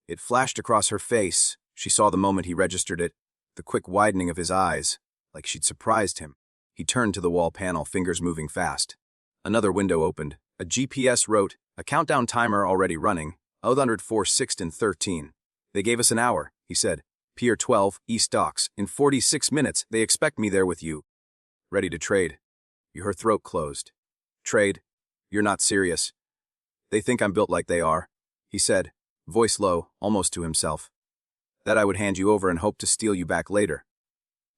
It flashed across her face. She saw the moment he registered it, the quick widening of his eyes, like she'd surprised him. He turned to the wall panel, fingers moving fast. Another window opened. A GPS wrote, a countdown timer already running, 04 6 and 13. They gave us an hour, he said. Pier 12, East Docks. In 46 minutes, they expect me there with you. Ready to trade. Her throat closed. Trade? You're not serious. They think I'm built like they are, he said, voice low, almost to himself. That I would hand you over and hope to steal you back later.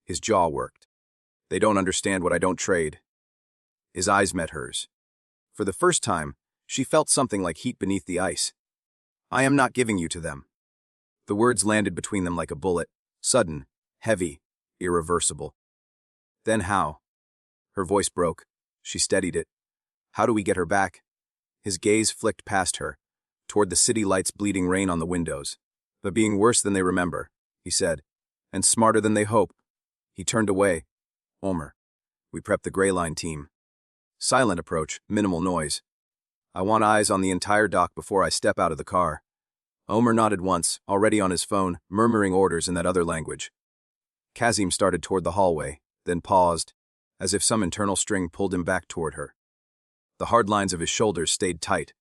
His jaw worked. They don't understand what I don't trade. His eyes met hers. For the first time, she felt something like heat beneath the ice. I am not giving you to them. The words landed between them like a bullet, sudden, heavy, irreversible. Then how? Her voice broke. She steadied it. How do we get her back? His gaze flicked past her, toward the city lights bleeding rain on the windows. But being worse than they remember, he said, and smarter than they hope. He turned away. Omer. We prep the Gray Line team. Silent approach, minimal noise. I want eyes on the entire dock before I step out of the car. Omer nodded once, already on his phone, murmuring orders in that other language. Kazim started toward the hallway, then paused, as if some internal string pulled him back toward her. The hard lines of his shoulders stayed tight,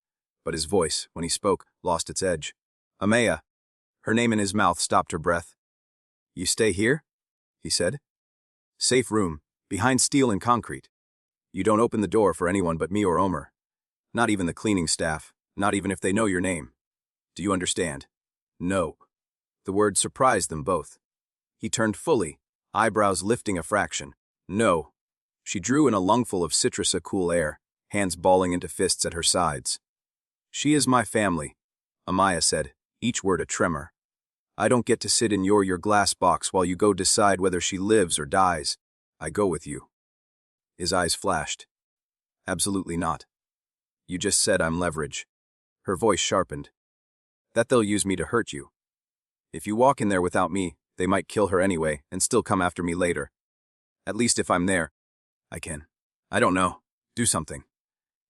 but his voice, when he spoke, lost its edge. Amaya. Her name in his mouth stopped her breath. You stay here? He said. Safe room, behind steel and concrete. You don't open the door for anyone but me or Omer. Not even the cleaning staff, not even if they know your name. Do you understand? No. The word surprised them both. He turned fully, eyebrows lifting a fraction. No. She drew in a lungful of citrusa cool air, hands balling into fists at her sides. She is my family, Amaya said, each word a tremor. I don't get to sit in your glass box while you go decide whether she lives or dies. I go with you. His eyes flashed. Absolutely not. You just said I'm leverage. Her voice sharpened. That they'll use me to hurt you. If you walk in there without me, they might kill her anyway and still come after me later. At least if I'm there, I can. I don't know. Do something.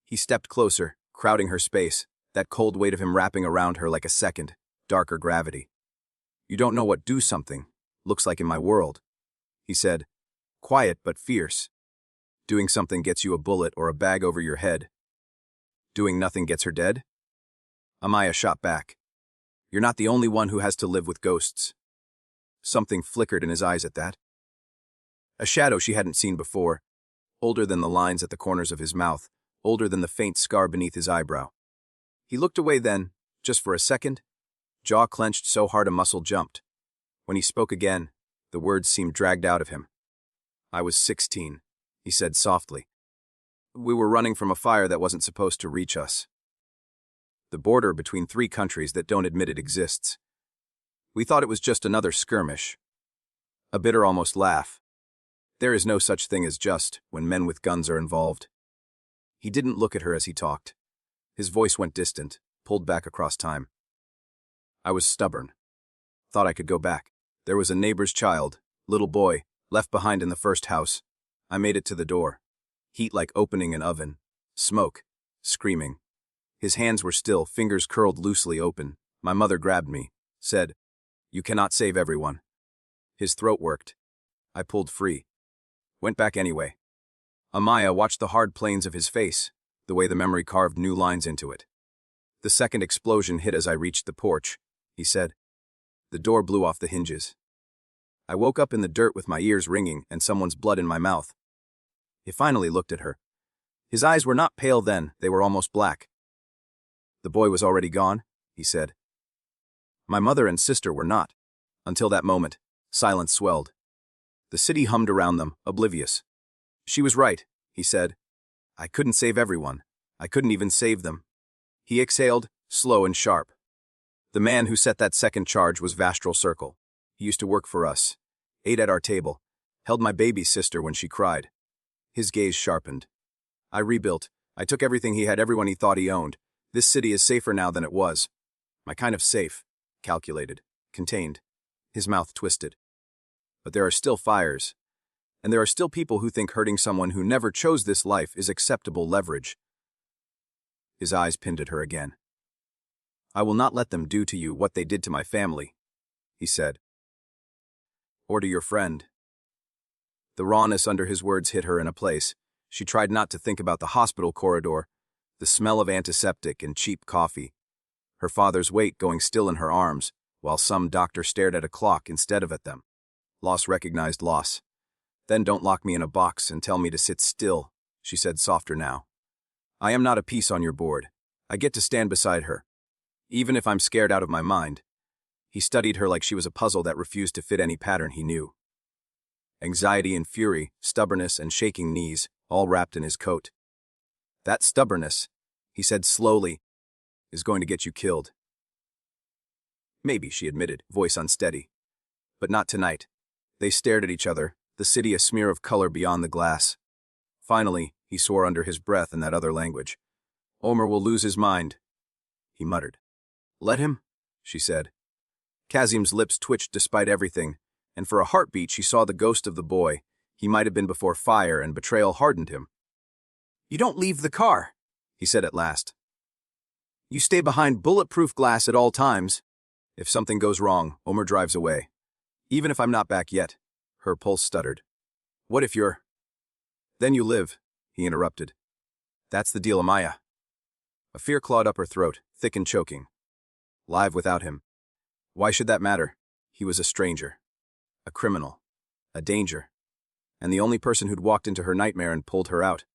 He stepped closer, crowding her space, that cold weight of him wrapping around her like a second, darker gravity. You don't know what do something looks like in my world, he said, quiet but fierce. Doing something gets you a bullet or a bag over your head. Doing nothing gets her dead? Amaya shot back. You're not the only one who has to live with ghosts. Something flickered in his eyes at that. A shadow she hadn't seen before, older than the lines at the corners of his mouth, older than the faint scar beneath his eyebrow. He looked away then, just for a second, jaw clenched so hard a muscle jumped. When he spoke again, the words seemed dragged out of him. I was 16, he said softly. We were running from a fire that wasn't supposed to reach us. The border between 3 countries that don't admit it exists. We thought it was just another skirmish. A bitter almost laugh. There is no such thing as just when men with guns are involved. He didn't look at her as he talked. His voice went distant, pulled back across time. I was stubborn. Thought I could go back. There was a neighbor's child, little boy, left behind in the first house. I made it to the door. Heat like opening an oven. Smoke. Screaming. His hands were still, fingers curled loosely open. My mother grabbed me, said, "You cannot save everyone." His throat worked. I pulled free. Went back anyway. Amaya watched the hard planes of his face, the way the memory carved new lines into it. The second explosion hit as I reached the porch, he said. The door blew off the hinges. I woke up in the dirt with my ears ringing and someone's blood in my mouth. He finally looked at her. His eyes were not pale then, they were almost black. The boy was already gone, he said. My mother and sister were not. Until that moment, silence swelled. The city hummed around them, oblivious. She was right, he said. I couldn't save everyone. I couldn't even save them. He exhaled, slow and sharp. The man who set that second charge was Vastral Circle. He used to work for us, ate at our table, held my baby sister when she cried. His gaze sharpened. I rebuilt. I took everything he had, everyone he thought he owned. This city is safer now than it was. My kind of safe. Calculated. Contained. His mouth twisted. But there are still fires. And there are still people who think hurting someone who never chose this life is acceptable leverage. His eyes pinned at her again. I will not let them do to you what they did to my family, he said. Or to your friend. The rawness under his words hit her in a place. She tried not to think about the hospital corridor, the smell of antiseptic and cheap coffee, her father's weight going still in her arms, while some doctor stared at a clock instead of at them. Loss recognized loss. Then don't lock me in a box and tell me to sit still, she said softer now. I am not a piece on your board. I get to stand beside her. Even if I'm scared out of my mind. He studied her like she was a puzzle that refused to fit any pattern he knew. Anxiety and fury, stubbornness and shaking knees, all wrapped in his coat. That stubbornness, he said slowly, is going to get you killed. Maybe, she admitted, voice unsteady. But not tonight. They stared at each other, the city a smear of color beyond the glass. Finally, he swore under his breath in that other language. Omer will lose his mind, he muttered. Let him, she said. Kazim's lips twitched despite everything, and for a heartbeat she saw the ghost of the boy. He might have been before fire and betrayal hardened him. You don't leave the car, he said at last. You stay behind bulletproof glass at all times. If something goes wrong, Omer drives away. Even if I'm not back yet. Her pulse stuttered. What if you're... Then you live, he interrupted. That's the deal, Amaya. A fear clawed up her throat, thick and choking. Live without him. Why should that matter? He was a stranger. A criminal. A danger. And the only person who'd walked into her nightmare and pulled her out.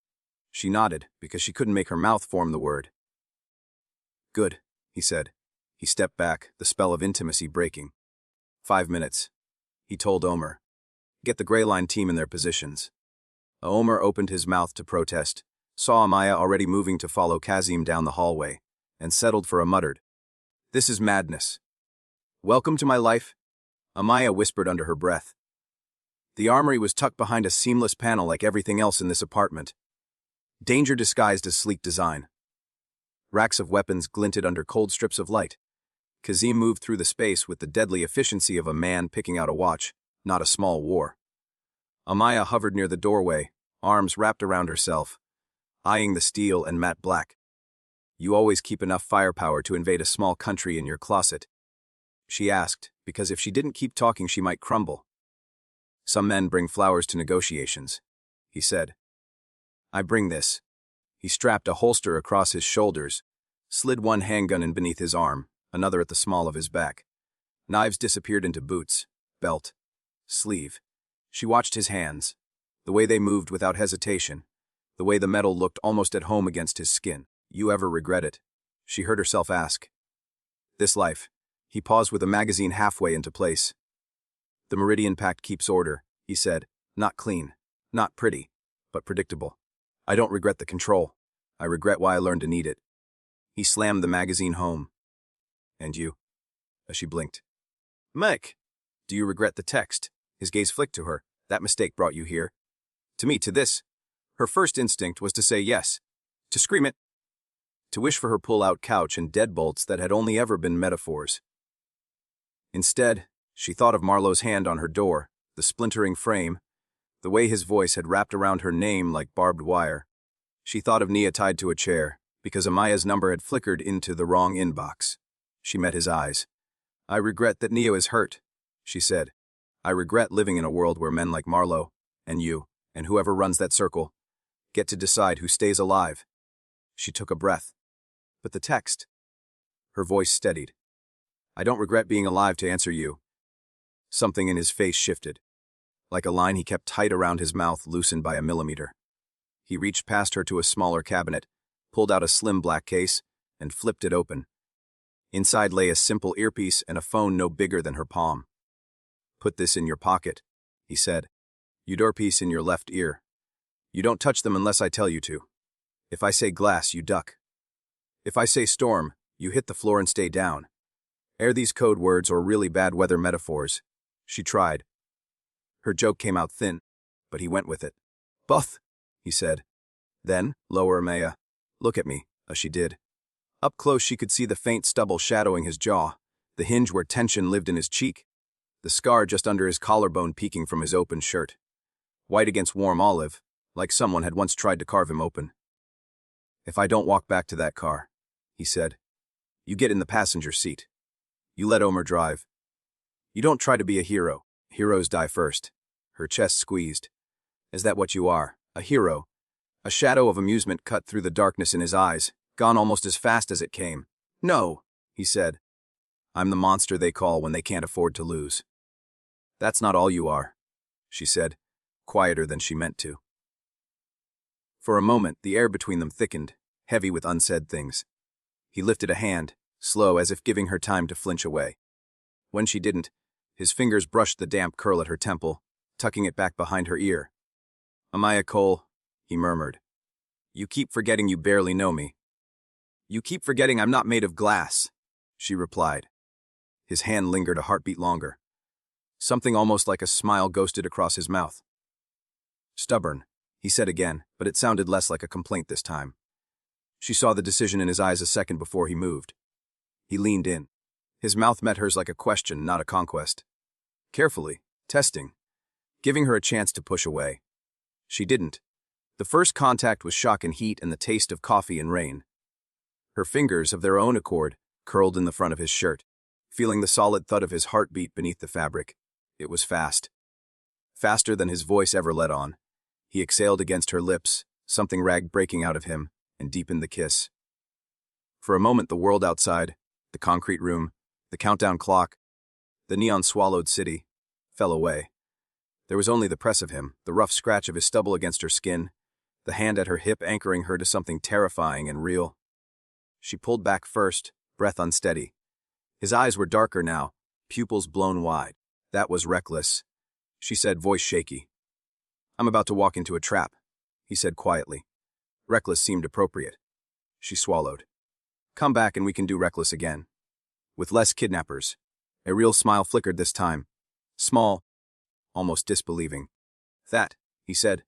She nodded, because she couldn't make her mouth form the word. Good, he said. He stepped back, the spell of intimacy breaking. 5 minutes. He told Omer. Get the Gray Line team in their positions. Omer opened his mouth to protest, saw Amaya already moving to follow Kazim down the hallway, and settled for a muttered. This is madness. Welcome to my life, Amaya whispered under her breath. The armory was tucked behind a seamless panel like everything else in this apartment. Danger disguised as sleek design. Racks of weapons glinted under cold strips of light. Kazim moved through the space with the deadly efficiency of a man picking out a watch, not a small war. Amaya hovered near the doorway, arms wrapped around herself, eyeing the steel and matte black. "You always keep enough firepower to invade a small country in your closet?" she asked, because if she didn't keep talking she might crumble. "Some men bring flowers to negotiations," he said. "I bring this." He strapped a holster across his shoulders, slid one handgun in beneath his arm, another at the small of his back. Knives disappeared into boots, belt, sleeve. She watched his hands, the way they moved without hesitation, the way the metal looked almost at home against his skin. "You ever regret it?" she heard herself ask. "This life." He paused with a magazine halfway into place. "The Meridian Pact keeps order," he said. "Not clean, not pretty, but predictable. I don't regret the control. I regret why I learned to need it." He slammed the magazine home. "And you?" As she blinked. "Mike, do you regret the text?" His gaze flicked to her. "That mistake brought you here. To me, to this." Her first instinct was to say yes, to scream it, to wish for her pull-out couch and deadbolts that had only ever been metaphors. Instead, she thought of Marlowe's hand on her door, the splintering frame, the way his voice had wrapped around her name like barbed wire. She thought of Nia tied to a chair, because Amaya's number had flickered into the wrong inbox. She met his eyes. "I regret that Nia is hurt," she said. "I regret living in a world where men like Marlowe, and you, and whoever runs that circle, get to decide who stays alive." She took a breath. "But the text." Her voice steadied. "I don't regret being alive to answer you." Something in his face shifted. Like a line he kept tight around his mouth loosened by a millimeter. He reached past her to a smaller cabinet, pulled out a slim black case, and flipped it open. Inside lay a simple earpiece and a phone no bigger than her palm. "Put this in your pocket," he said. "Your earpiece in your left ear. You don't touch them unless I tell you to. If I say glass, you duck. If I say storm, you hit the floor and stay down. Are these code words or really bad weather metaphors?" She tried. Her joke came out thin, but he went with it. "Both," he said. Then, lower Amaya. "Look at me," as she did. Up close she could see the faint stubble shadowing his jaw, the hinge where tension lived in his cheek, the scar just under his collarbone peeking from his open shirt. White against warm olive, like someone had once tried to carve him open. "If I don't walk back to that car," he said, "you get in the passenger seat. You let Omer drive. You don't try to be a hero. Heroes die first." Her chest squeezed. "Is that what you are? A hero?" A shadow of amusement cut through the darkness in his eyes, gone almost as fast as it came. "No," he said. "I'm the monster they call when they can't afford to lose." "That's not all you are," she said, quieter than she meant to. For a moment, the air between them thickened, heavy with unsaid things. He lifted a hand, slow as if giving her time to flinch away. When she didn't, his fingers brushed the damp curl at her temple, tucking it back behind her ear. "Amaya Cole," he murmured. "You keep forgetting you barely know me." "You keep forgetting I'm not made of glass," she replied. His hand lingered a heartbeat longer. Something almost like a smile ghosted across his mouth. "Stubborn," he said again, but it sounded less like a complaint this time. She saw the decision in his eyes a second before he moved. He leaned in. His mouth met hers like a question, not a conquest. Carefully, testing, giving her a chance to push away. She didn't. The first contact was shock and heat and the taste of coffee and rain. Her fingers, of their own accord, curled in the front of his shirt, feeling the solid thud of his heartbeat beneath the fabric. It was fast. Faster than his voice ever let on. He exhaled against her lips, something rag breaking out of him, and deepened the kiss. For a moment the world outside, the concrete room, the countdown clock, the neon-swallowed city, fell away. There was only the press of him, the rough scratch of his stubble against her skin, the hand at her hip anchoring her to something terrifying and real. She pulled back first, breath unsteady. His eyes were darker now, pupils blown wide. "That was reckless," she said, voice shaky. "I'm about to walk into a trap," he said quietly. Reckless seemed appropriate. She swallowed. "Come back and we can do reckless again. With less kidnappers." A real smile flickered this time. Small, almost disbelieving. "That," he said,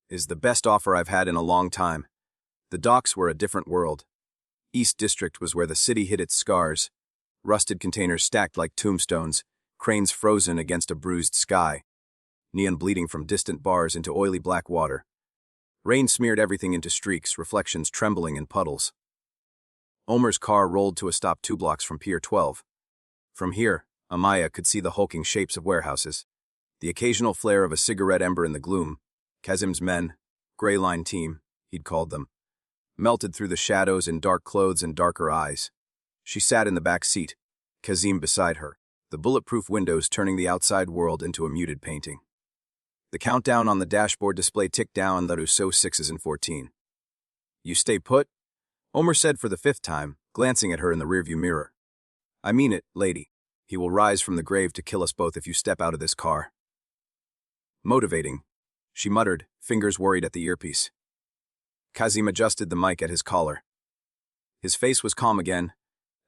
"is the best offer I've had in a long time." The docks were a different world. East District was where the city hid its scars. Rusted containers stacked like tombstones, cranes frozen against a bruised sky, neon bleeding from distant bars into oily black water. Rain smeared everything into streaks, reflections trembling in puddles. Omer's car rolled to a stop 2 blocks from Pier 12. From here, Amaya could see the hulking shapes of warehouses. The occasional flare of a cigarette ember in the gloom. Kazim's men, Gray Line Team, he'd called them, melted through the shadows in dark clothes and darker eyes. She sat in the back seat, Kazim beside her, the bulletproof windows turning the outside world into a muted painting. The countdown on the dashboard display ticked down the Rousseau 6s and 14. "You stay put?" Omer said for the 5th time, glancing at her in the rearview mirror. "I mean it, lady. He will rise from the grave to kill us both if you step out of this car." "Motivating," she muttered, fingers worried at the earpiece. Kazim adjusted the mic at his collar. His face was calm again,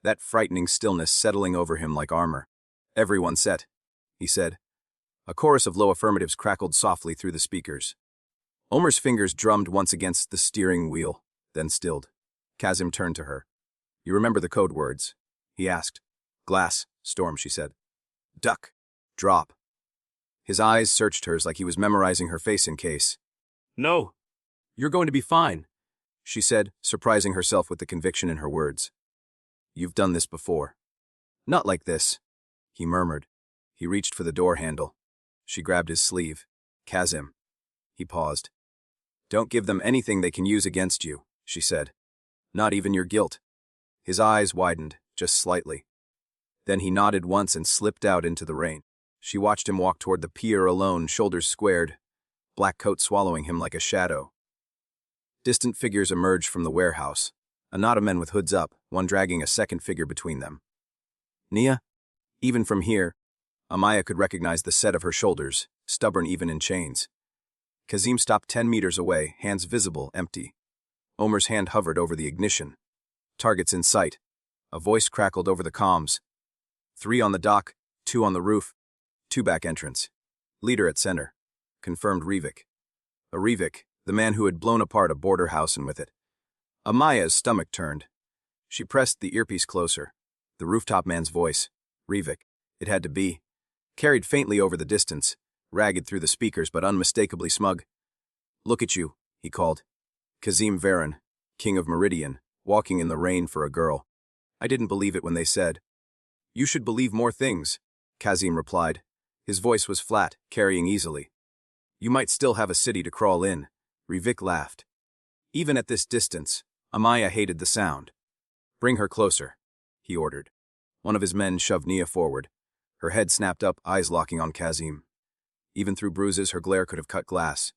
that frightening stillness settling over him like armor. "Everyone set," he said. A chorus of low affirmatives crackled softly through the speakers. Omer's fingers drummed once against the steering wheel, then stilled. Kazim turned to her. "You remember the code words?" he asked. "Glass, storm," she said. "Duck, drop." His eyes searched hers like he was memorizing her face in case. "No." "You're going to be fine," she said, surprising herself with the conviction in her words. "You've done this before." "Not like this," he murmured. He reached for the door handle. She grabbed his sleeve. "Kazim." He paused. "Don't give them anything they can use against you," she said. "Not even your guilt." His eyes widened, just slightly. Then he nodded once and slipped out into the rain. She watched him walk toward the pier alone, shoulders squared, black coat swallowing him like a shadow. Distant figures emerged from the warehouse, a knot of men with hoods up, one dragging a second figure between them. "Nia?" Even from here, Amaya could recognize the set of her shoulders, stubborn even in chains. Kazim stopped 10 meters away, hands visible, empty. Omer's hand hovered over the ignition. "Targets in sight." A voice crackled over the comms. 3 on the dock, 2 on the roof, 2 back entrance. "Leader at center," confirmed Rivik. A Rivik, the man who had blown apart a border house and with it. Amaya's stomach turned. She pressed the earpiece closer. The rooftop man's voice. Rivik. It had to be. Carried faintly over the distance, ragged through the speakers but unmistakably smug. "Look at you," he called. Kazim Varan, king of Meridian, walking in the rain for a girl. "I didn't believe it when they said." "You should believe more things," Kazim replied. His voice was flat, carrying easily. "You might still have a city to crawl in." Rivik laughed. Even at this distance, Amaya hated the sound. "Bring her closer," he ordered. One of his men shoved Nia forward. Her head snapped up, eyes locking on Kazim. Even through bruises, her glare could have cut glass.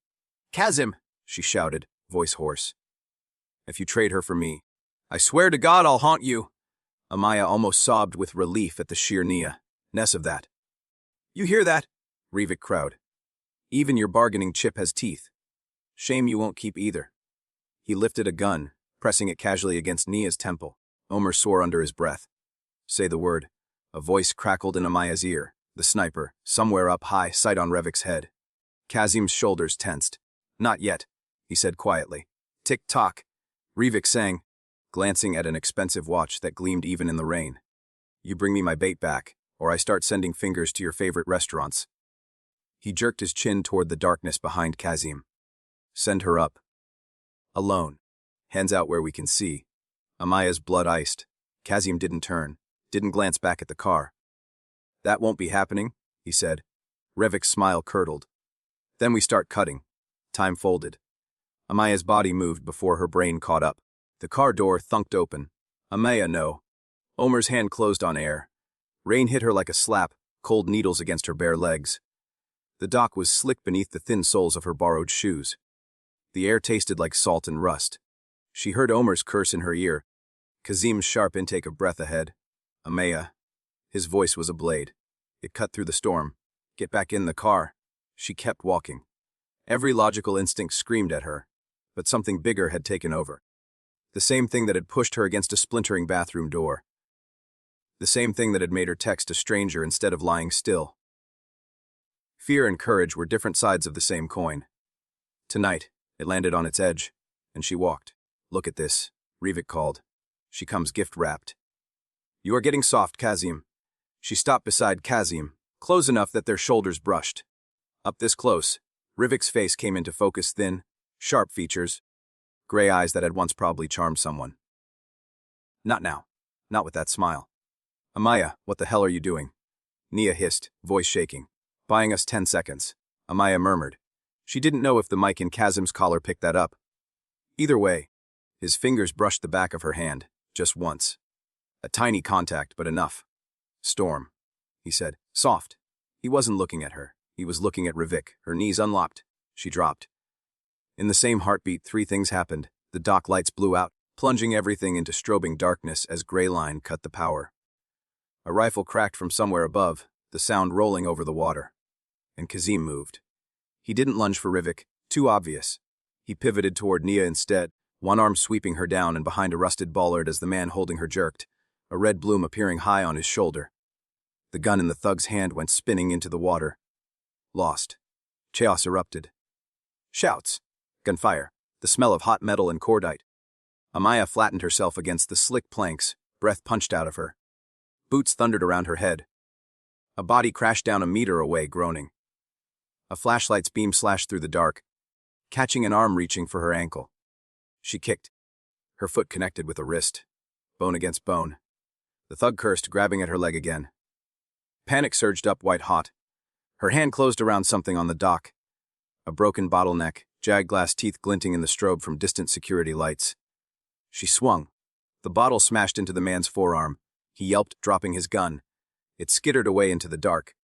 "Kazim!" she shouted, voice hoarse. "If you trade her for me, I swear to God I'll haunt you." Amaya almost sobbed with relief at the sheer Nia-ness of that. "You hear that?" Rivik crowed. "Even your bargaining chip has teeth. Shame you won't keep either." He lifted a gun, pressing it casually against Nia's temple. Omer swore under his breath. "Say the word." A voice crackled in Amaya's ear. The sniper, somewhere up high, sight on Revik's head. Kazim's shoulders tensed. "Not yet," he said quietly. "Tick-tock," Rivik sang, glancing at an expensive watch that gleamed even in the rain. "You bring me my bait back, or I start sending fingers to your favorite restaurants." He jerked his chin toward the darkness behind Kazim. "Send her up. Alone. Hands out where we can see." Amaya's blood iced. Kazim didn't turn, didn't glance back at the car. "That won't be happening," he said. Revik's smile curdled. "Then we start cutting." Time folded. Amaya's body moved before her brain caught up. The car door thunked open. "Amaya, no." Omer's hand closed on air. Rain hit her like a slap, cold needles against her bare legs. The dock was slick beneath the thin soles of her borrowed shoes. The air tasted like salt and rust. She heard Omer's curse in her ear, Kazim's sharp intake of breath ahead. "Amaya." His voice was a blade. It cut through the storm. "Get back in the car." She kept walking. Every logical instinct screamed at her, but something bigger had taken over. The same thing that had pushed her against a splintering bathroom door. The same thing that had made her text a stranger instead of lying still. Fear and courage were different sides of the same coin. Tonight, it landed on its edge, and she walked. "Look at this," Rivik called. "She comes gift-wrapped." "You are getting soft, Kazim." She stopped beside Kazim, close enough that their shoulders brushed. Up this close, Rivik's face came into focus, thin, Sharp features, gray eyes that had once probably charmed someone. Not now. Not with that smile. Amaya, what the hell are you doing? Nia hissed, voice shaking. Buying us 10 seconds. Amaya murmured. She didn't know if the mic in Kazim's collar picked that up. Either way, his fingers brushed the back of her hand, just once. A tiny contact, but enough. Storm, he said, soft. He wasn't looking at her. He was looking at Rivik, her knees unlocked. She dropped. In the same heartbeat, 3 things happened. The dock lights blew out, plunging everything into strobing darkness as Grey Line cut the power. A rifle cracked from somewhere above, the sound rolling over the water. And Kazim moved. He didn't lunge for Rivik, too obvious. He pivoted toward Nia instead, one arm sweeping her down and behind a rusted bollard as the man holding her jerked, a red bloom appearing high on his shoulder. The gun in the thug's hand went spinning into the water. Lost. Chaos erupted. Shouts. Gunfire. The smell of hot metal and cordite. Amaya flattened herself against the slick planks, breath punched out of her. Boots thundered around her head. A body crashed down a meter away, groaning. A flashlight's beam slashed through the dark, catching an arm reaching for her ankle. She kicked. Her foot connected with a wrist. Bone against bone. The thug cursed, grabbing at her leg again. Panic surged up white-hot. Her hand closed around something on the dock. A broken bottleneck, jagged glass teeth glinting in the strobe from distant security lights. She swung. The bottle smashed into the man's forearm. He yelped, dropping his gun. It skittered away into the dark.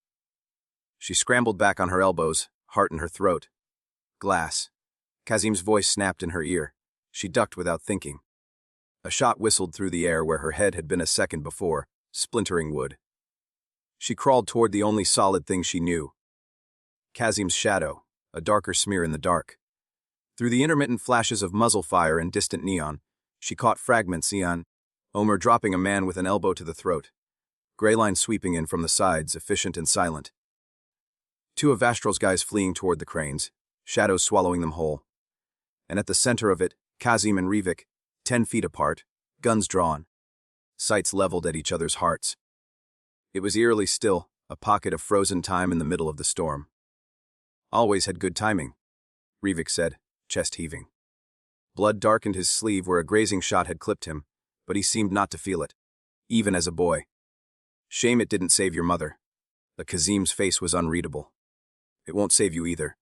She scrambled back on her elbows, heart in her throat. Glass. Kazim's voice snapped in her ear. She ducked without thinking. A shot whistled through the air where her head had been a second before, splintering wood. She crawled toward the only solid thing she knew. Kazim's shadow, a darker smear in the dark. Through the intermittent flashes of muzzle fire and distant neon, she caught fragments Ian, Omer dropping a man with an elbow to the throat. Grey Line sweeping in from the sides, efficient and silent. 2 of Vastral's guys fleeing toward the cranes, shadows swallowing them whole. And at the center of it, Kazim and Rivik, 10 feet apart, guns drawn. Sights leveled at each other's hearts. It was eerily still, a pocket of frozen time in the middle of the storm. Always had good timing, Rivik said, chest heaving. Blood darkened his sleeve where a grazing shot had clipped him, but he seemed not to feel it, even as a boy. Shame it didn't save your mother. The Kazim's face was unreadable. It won't save you either.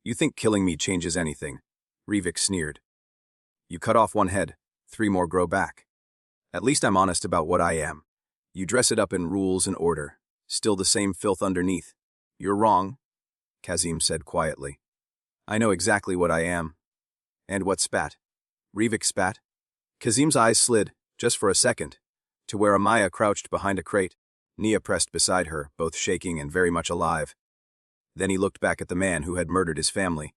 You think killing me changes anything, Rivik sneered. You cut off 1 head, 3 more grow back. At least I'm honest about what I am. You dress it up in rules and order, still the same filth underneath. You're wrong, Kazim said quietly. I know exactly what I am. And what spat? Rivik spat. Kazim's eyes slid, just for a second, to where Amaya crouched behind a crate, Nia pressed beside her, both shaking and very much alive. Then he looked back at the man who had murdered his family.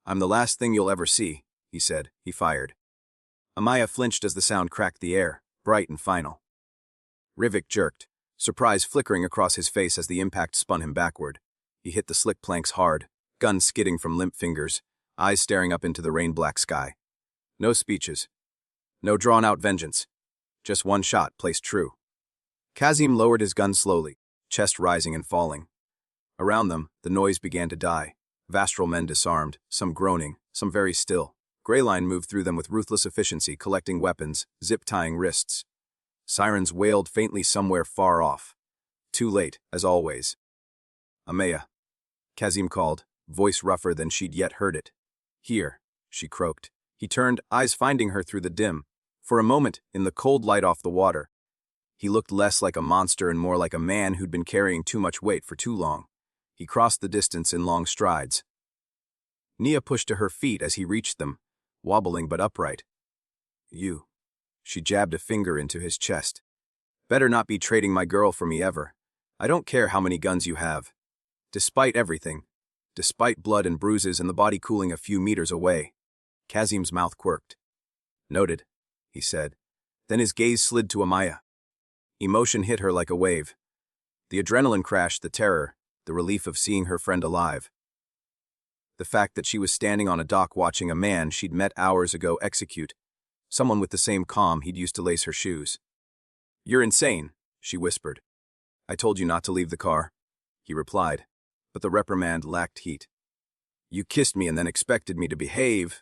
I'm the last thing you'll ever see, he said. He fired. Amaya flinched as the sound cracked the air, bright and final. Rivik jerked, surprise flickering across his face as the impact spun him backward. He hit the slick planks hard, gun skidding from limp fingers, eyes staring up into the rain-black sky. No speeches. No drawn-out vengeance. Just 1 shot placed true. Kazim lowered his gun slowly, chest rising and falling. Around them, the noise began to die. Vastral men disarmed, some groaning, some very still. Grey Line moved through them with ruthless efficiency, collecting weapons, zip-tying wrists. Sirens wailed faintly somewhere far off. Too late, as always. Amaya, Kazim called, voice rougher than she'd yet heard it. Here, she croaked. He turned, eyes finding her through the dim. For a moment, in the cold light off the water, he looked less like a monster and more like a man who'd been carrying too much weight for too long. He crossed the distance in long strides. Nia pushed to her feet as he reached them, wobbling but upright. You. She jabbed a finger into his chest. Better not be trading my girl for me ever. I don't care how many guns you have. Despite everything, despite blood and bruises and the body cooling a few meters away. Kazim's mouth quirked. Noted, he said. Then his gaze slid to Amaya. Emotion hit her like a wave. The adrenaline crash, the terror, the relief of seeing her friend alive. The fact that she was standing on a dock watching a man she'd met hours ago execute, someone with the same calm he'd used to lace her shoes. You're insane, she whispered. I told you not to leave the car, he replied, but the reprimand lacked heat. You kissed me and then expected me to behave.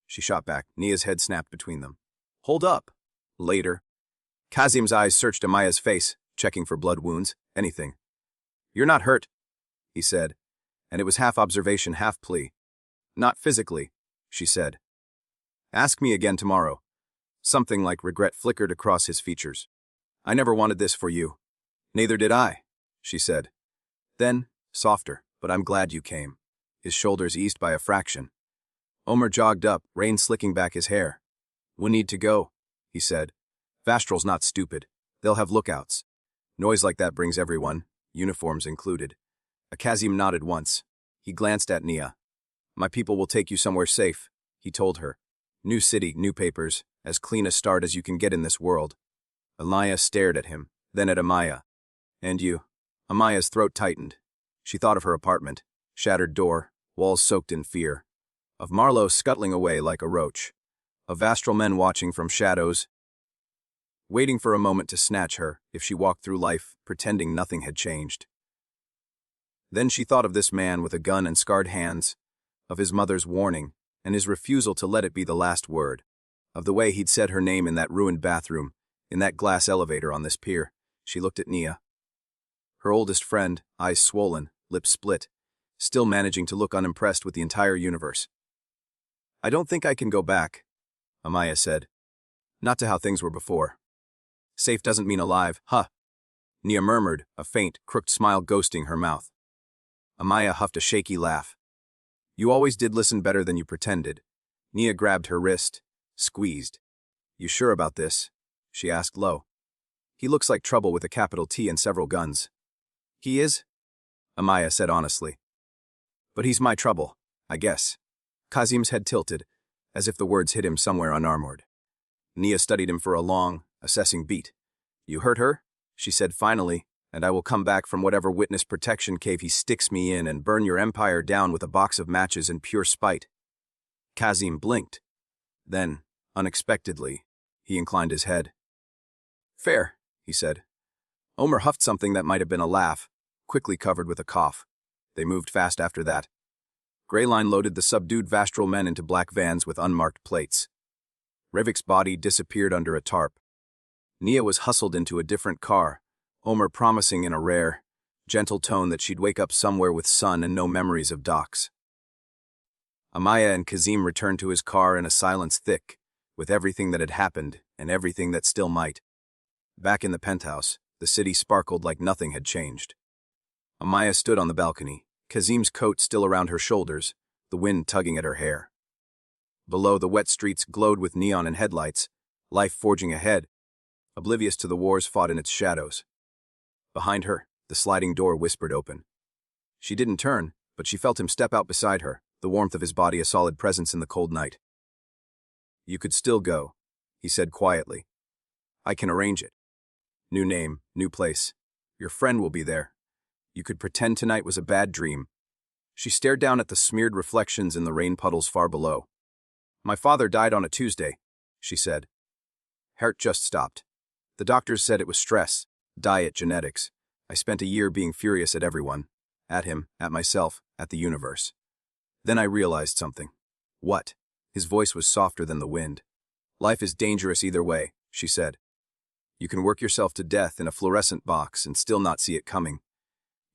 She shot back. Nia's head snapped between them. Hold up. Later. Kazim's eyes searched Amaya's face, checking for blood wounds, anything. You're not hurt, he said, and it was half observation, half plea. Not physically, she said. Ask me again tomorrow. Something like regret flickered across his features. I never wanted this for you. Neither did I, she said. Then, softer, but I'm glad you came. His shoulders eased by a fraction. Omer jogged up, rain slicking back his hair. We need to go, he said. Vastral's not stupid. They'll have lookouts. Noise like that brings everyone, uniforms included. Kazim nodded once. He glanced at Nia. My people will take you somewhere safe, he told her. New city, new papers, as clean a start as you can get in this world. Amaya stared at him, then at Amaya. And you? Amaya's throat tightened. She thought of her apartment, shattered door, walls soaked in fear. Of Marlowe scuttling away like a roach. Of Vastral men watching from shadows, waiting for a moment to snatch her if she walked through life pretending nothing had changed. Then she thought of this man with a gun and scarred hands, of his mother's warning and his refusal to let it be the last word, of the way he'd said her name in that ruined bathroom, in that glass elevator on this pier. She looked at Nia. Her oldest friend, eyes swollen, lips split, still managing to look unimpressed with the entire universe. I don't think I can go back, Amaya said. Not to how things were before. Safe doesn't mean alive, huh? Nia murmured, a faint, crooked smile ghosting her mouth. Amaya huffed a shaky laugh. You always did listen better than you pretended. Nia grabbed her wrist, squeezed. You sure about this? She asked low. He looks like trouble with a capital T and several guns. He is? Amaya said honestly. But he's my trouble, I guess. Kazim's head tilted, as if the words hit him somewhere unarmored. Nia studied him for a long, assessing beat. You hurt her? She said finally, and I will come back from whatever witness protection cave he sticks me in and burn your empire down with a box of matches in pure spite. Kazim blinked. Then, unexpectedly, he inclined his head. Fair, he said. Omer huffed something that might have been a laugh, quickly covered with a cough. They moved fast after that. Greyline loaded the subdued Vastral men into black vans with unmarked plates. Revik's body disappeared under a tarp. Nia was hustled into a different car, Omer promising in a rare, gentle tone that she'd wake up somewhere with sun and no memories of docks. Amaya and Kazim returned to his car in a silence thick, with everything that had happened and everything that still might. Back in the penthouse, the city sparkled like nothing had changed. Amaya stood on the balcony, Kazim's coat still around her shoulders, the wind tugging at her hair. Below, the wet streets glowed with neon and headlights, life forging ahead, oblivious to the wars fought in its shadows. Behind her, the sliding door whispered open. She didn't turn, but she felt him step out beside her, the warmth of his body a solid presence in the cold night. You could still go, he said quietly. I can arrange it. New name, new place. Your friend will be there. You could pretend tonight was a bad dream. She stared down at the smeared reflections in the rain puddles far below. My father died on a Tuesday, she said. Heart just stopped. The doctors said it was stress, diet, genetics. I spent a year being furious at everyone. At him, at myself, at the universe. Then I realized something. What? His voice was softer than the wind. Life is dangerous either way, she said. You can work yourself to death in a fluorescent box and still not see it coming.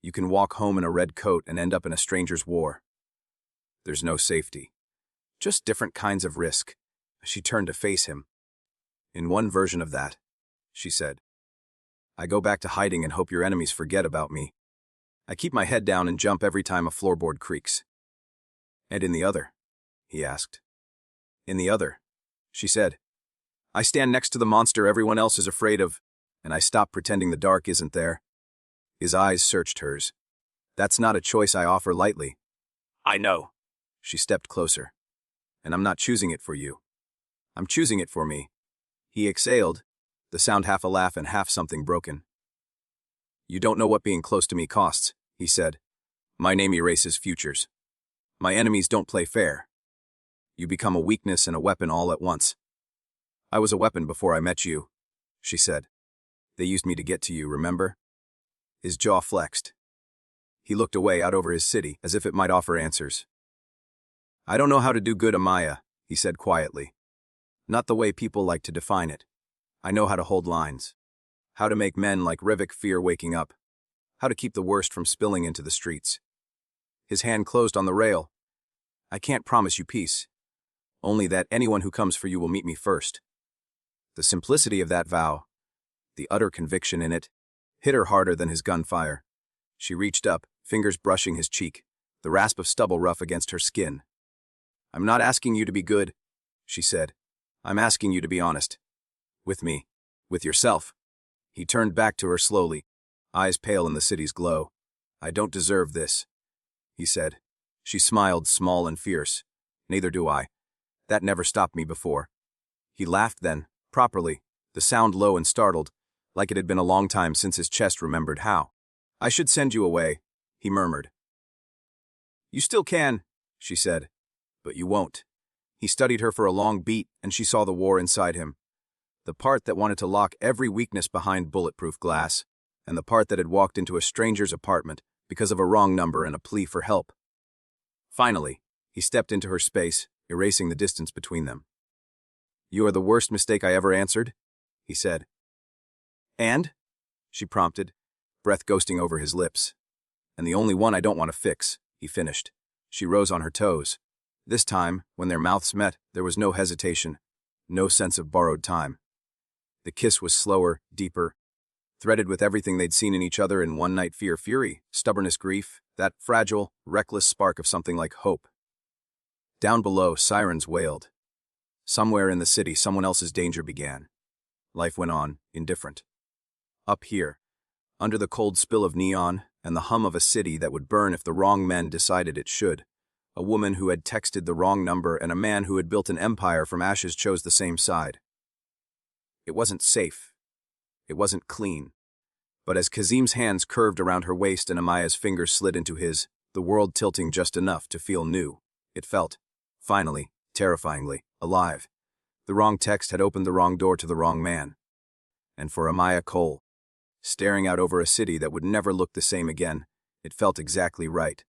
You can walk home in a red coat and end up in a stranger's war. There's no safety. Just different kinds of risk. She turned to face him. In one version of that, she said, I go back to hiding and hope your enemies forget about me. I keep my head down and jump every time a floorboard creaks. And in the other? He asked. In the other, she said. I stand next to the monster everyone else is afraid of, and I stop pretending the dark isn't there. His eyes searched hers. That's not a choice I offer lightly. I know. She stepped closer. And I'm not choosing it for you. I'm choosing it for me. He exhaled, the sound half a laugh and half something broken. You don't know what being close to me costs, he said. My name erases futures. My enemies don't play fair. You become a weakness and a weapon all at once. I was a weapon before I met you, she said. They used me to get to you, remember? His jaw flexed. He looked away out over his city as if it might offer answers, I don't know how to do good, Amaya, he said quietly. Not the way people like to define it. I know how to hold lines. How to make men like Rivik fear waking up. How to keep the worst from spilling into the streets. His hand closed on the rail. I can't promise you peace. Only that anyone who comes for you will meet me first. The simplicity of that vow, the utter conviction in it, hit her harder than his gunfire. She reached up, fingers brushing his cheek, the rasp of stubble rough against her skin. I'm not asking you to be good, she said. I'm asking you to be honest. With me. With yourself. He turned back to her slowly, eyes pale in the city's glow. I don't deserve this, he said. She smiled, small and fierce. Neither do I. That never stopped me before. He laughed then, properly, the sound low and startled, like it had been a long time since his chest remembered how. I should send you away, he murmured. You still can, she said. But you won't. He studied her for a long beat, and she saw the war inside him. The part that wanted to lock every weakness behind bulletproof glass, and the part that had walked into a stranger's apartment because of a wrong number and a plea for help. Finally, he stepped into her space, erasing the distance between them. You are the worst mistake I ever answered, he said. And? She prompted, breath ghosting over his lips. And the only one I don't want to fix, he finished. She rose on her toes. This time, when their mouths met, there was no hesitation, no sense of borrowed time. The kiss was slower, deeper, threaded with everything they'd seen in each other in one night: fear, fury, stubbornness, grief, that fragile, reckless spark of something like hope. Down below, sirens wailed. Somewhere in the city, someone else's danger began. Life went on, indifferent. Up here, under the cold spill of neon and the hum of a city that would burn if the wrong men decided it should, a woman who had texted the wrong number and a man who had built an empire from ashes chose the same side. It wasn't safe. It wasn't clean. But as Kazim's hands curved around her waist and Amaya's fingers slid into his, the world tilting just enough to feel new, it felt, finally, terrifyingly, alive. The wrong text had opened the wrong door to the wrong man. And for Amaya Cole, staring out over a city that would never look the same again, it felt exactly right.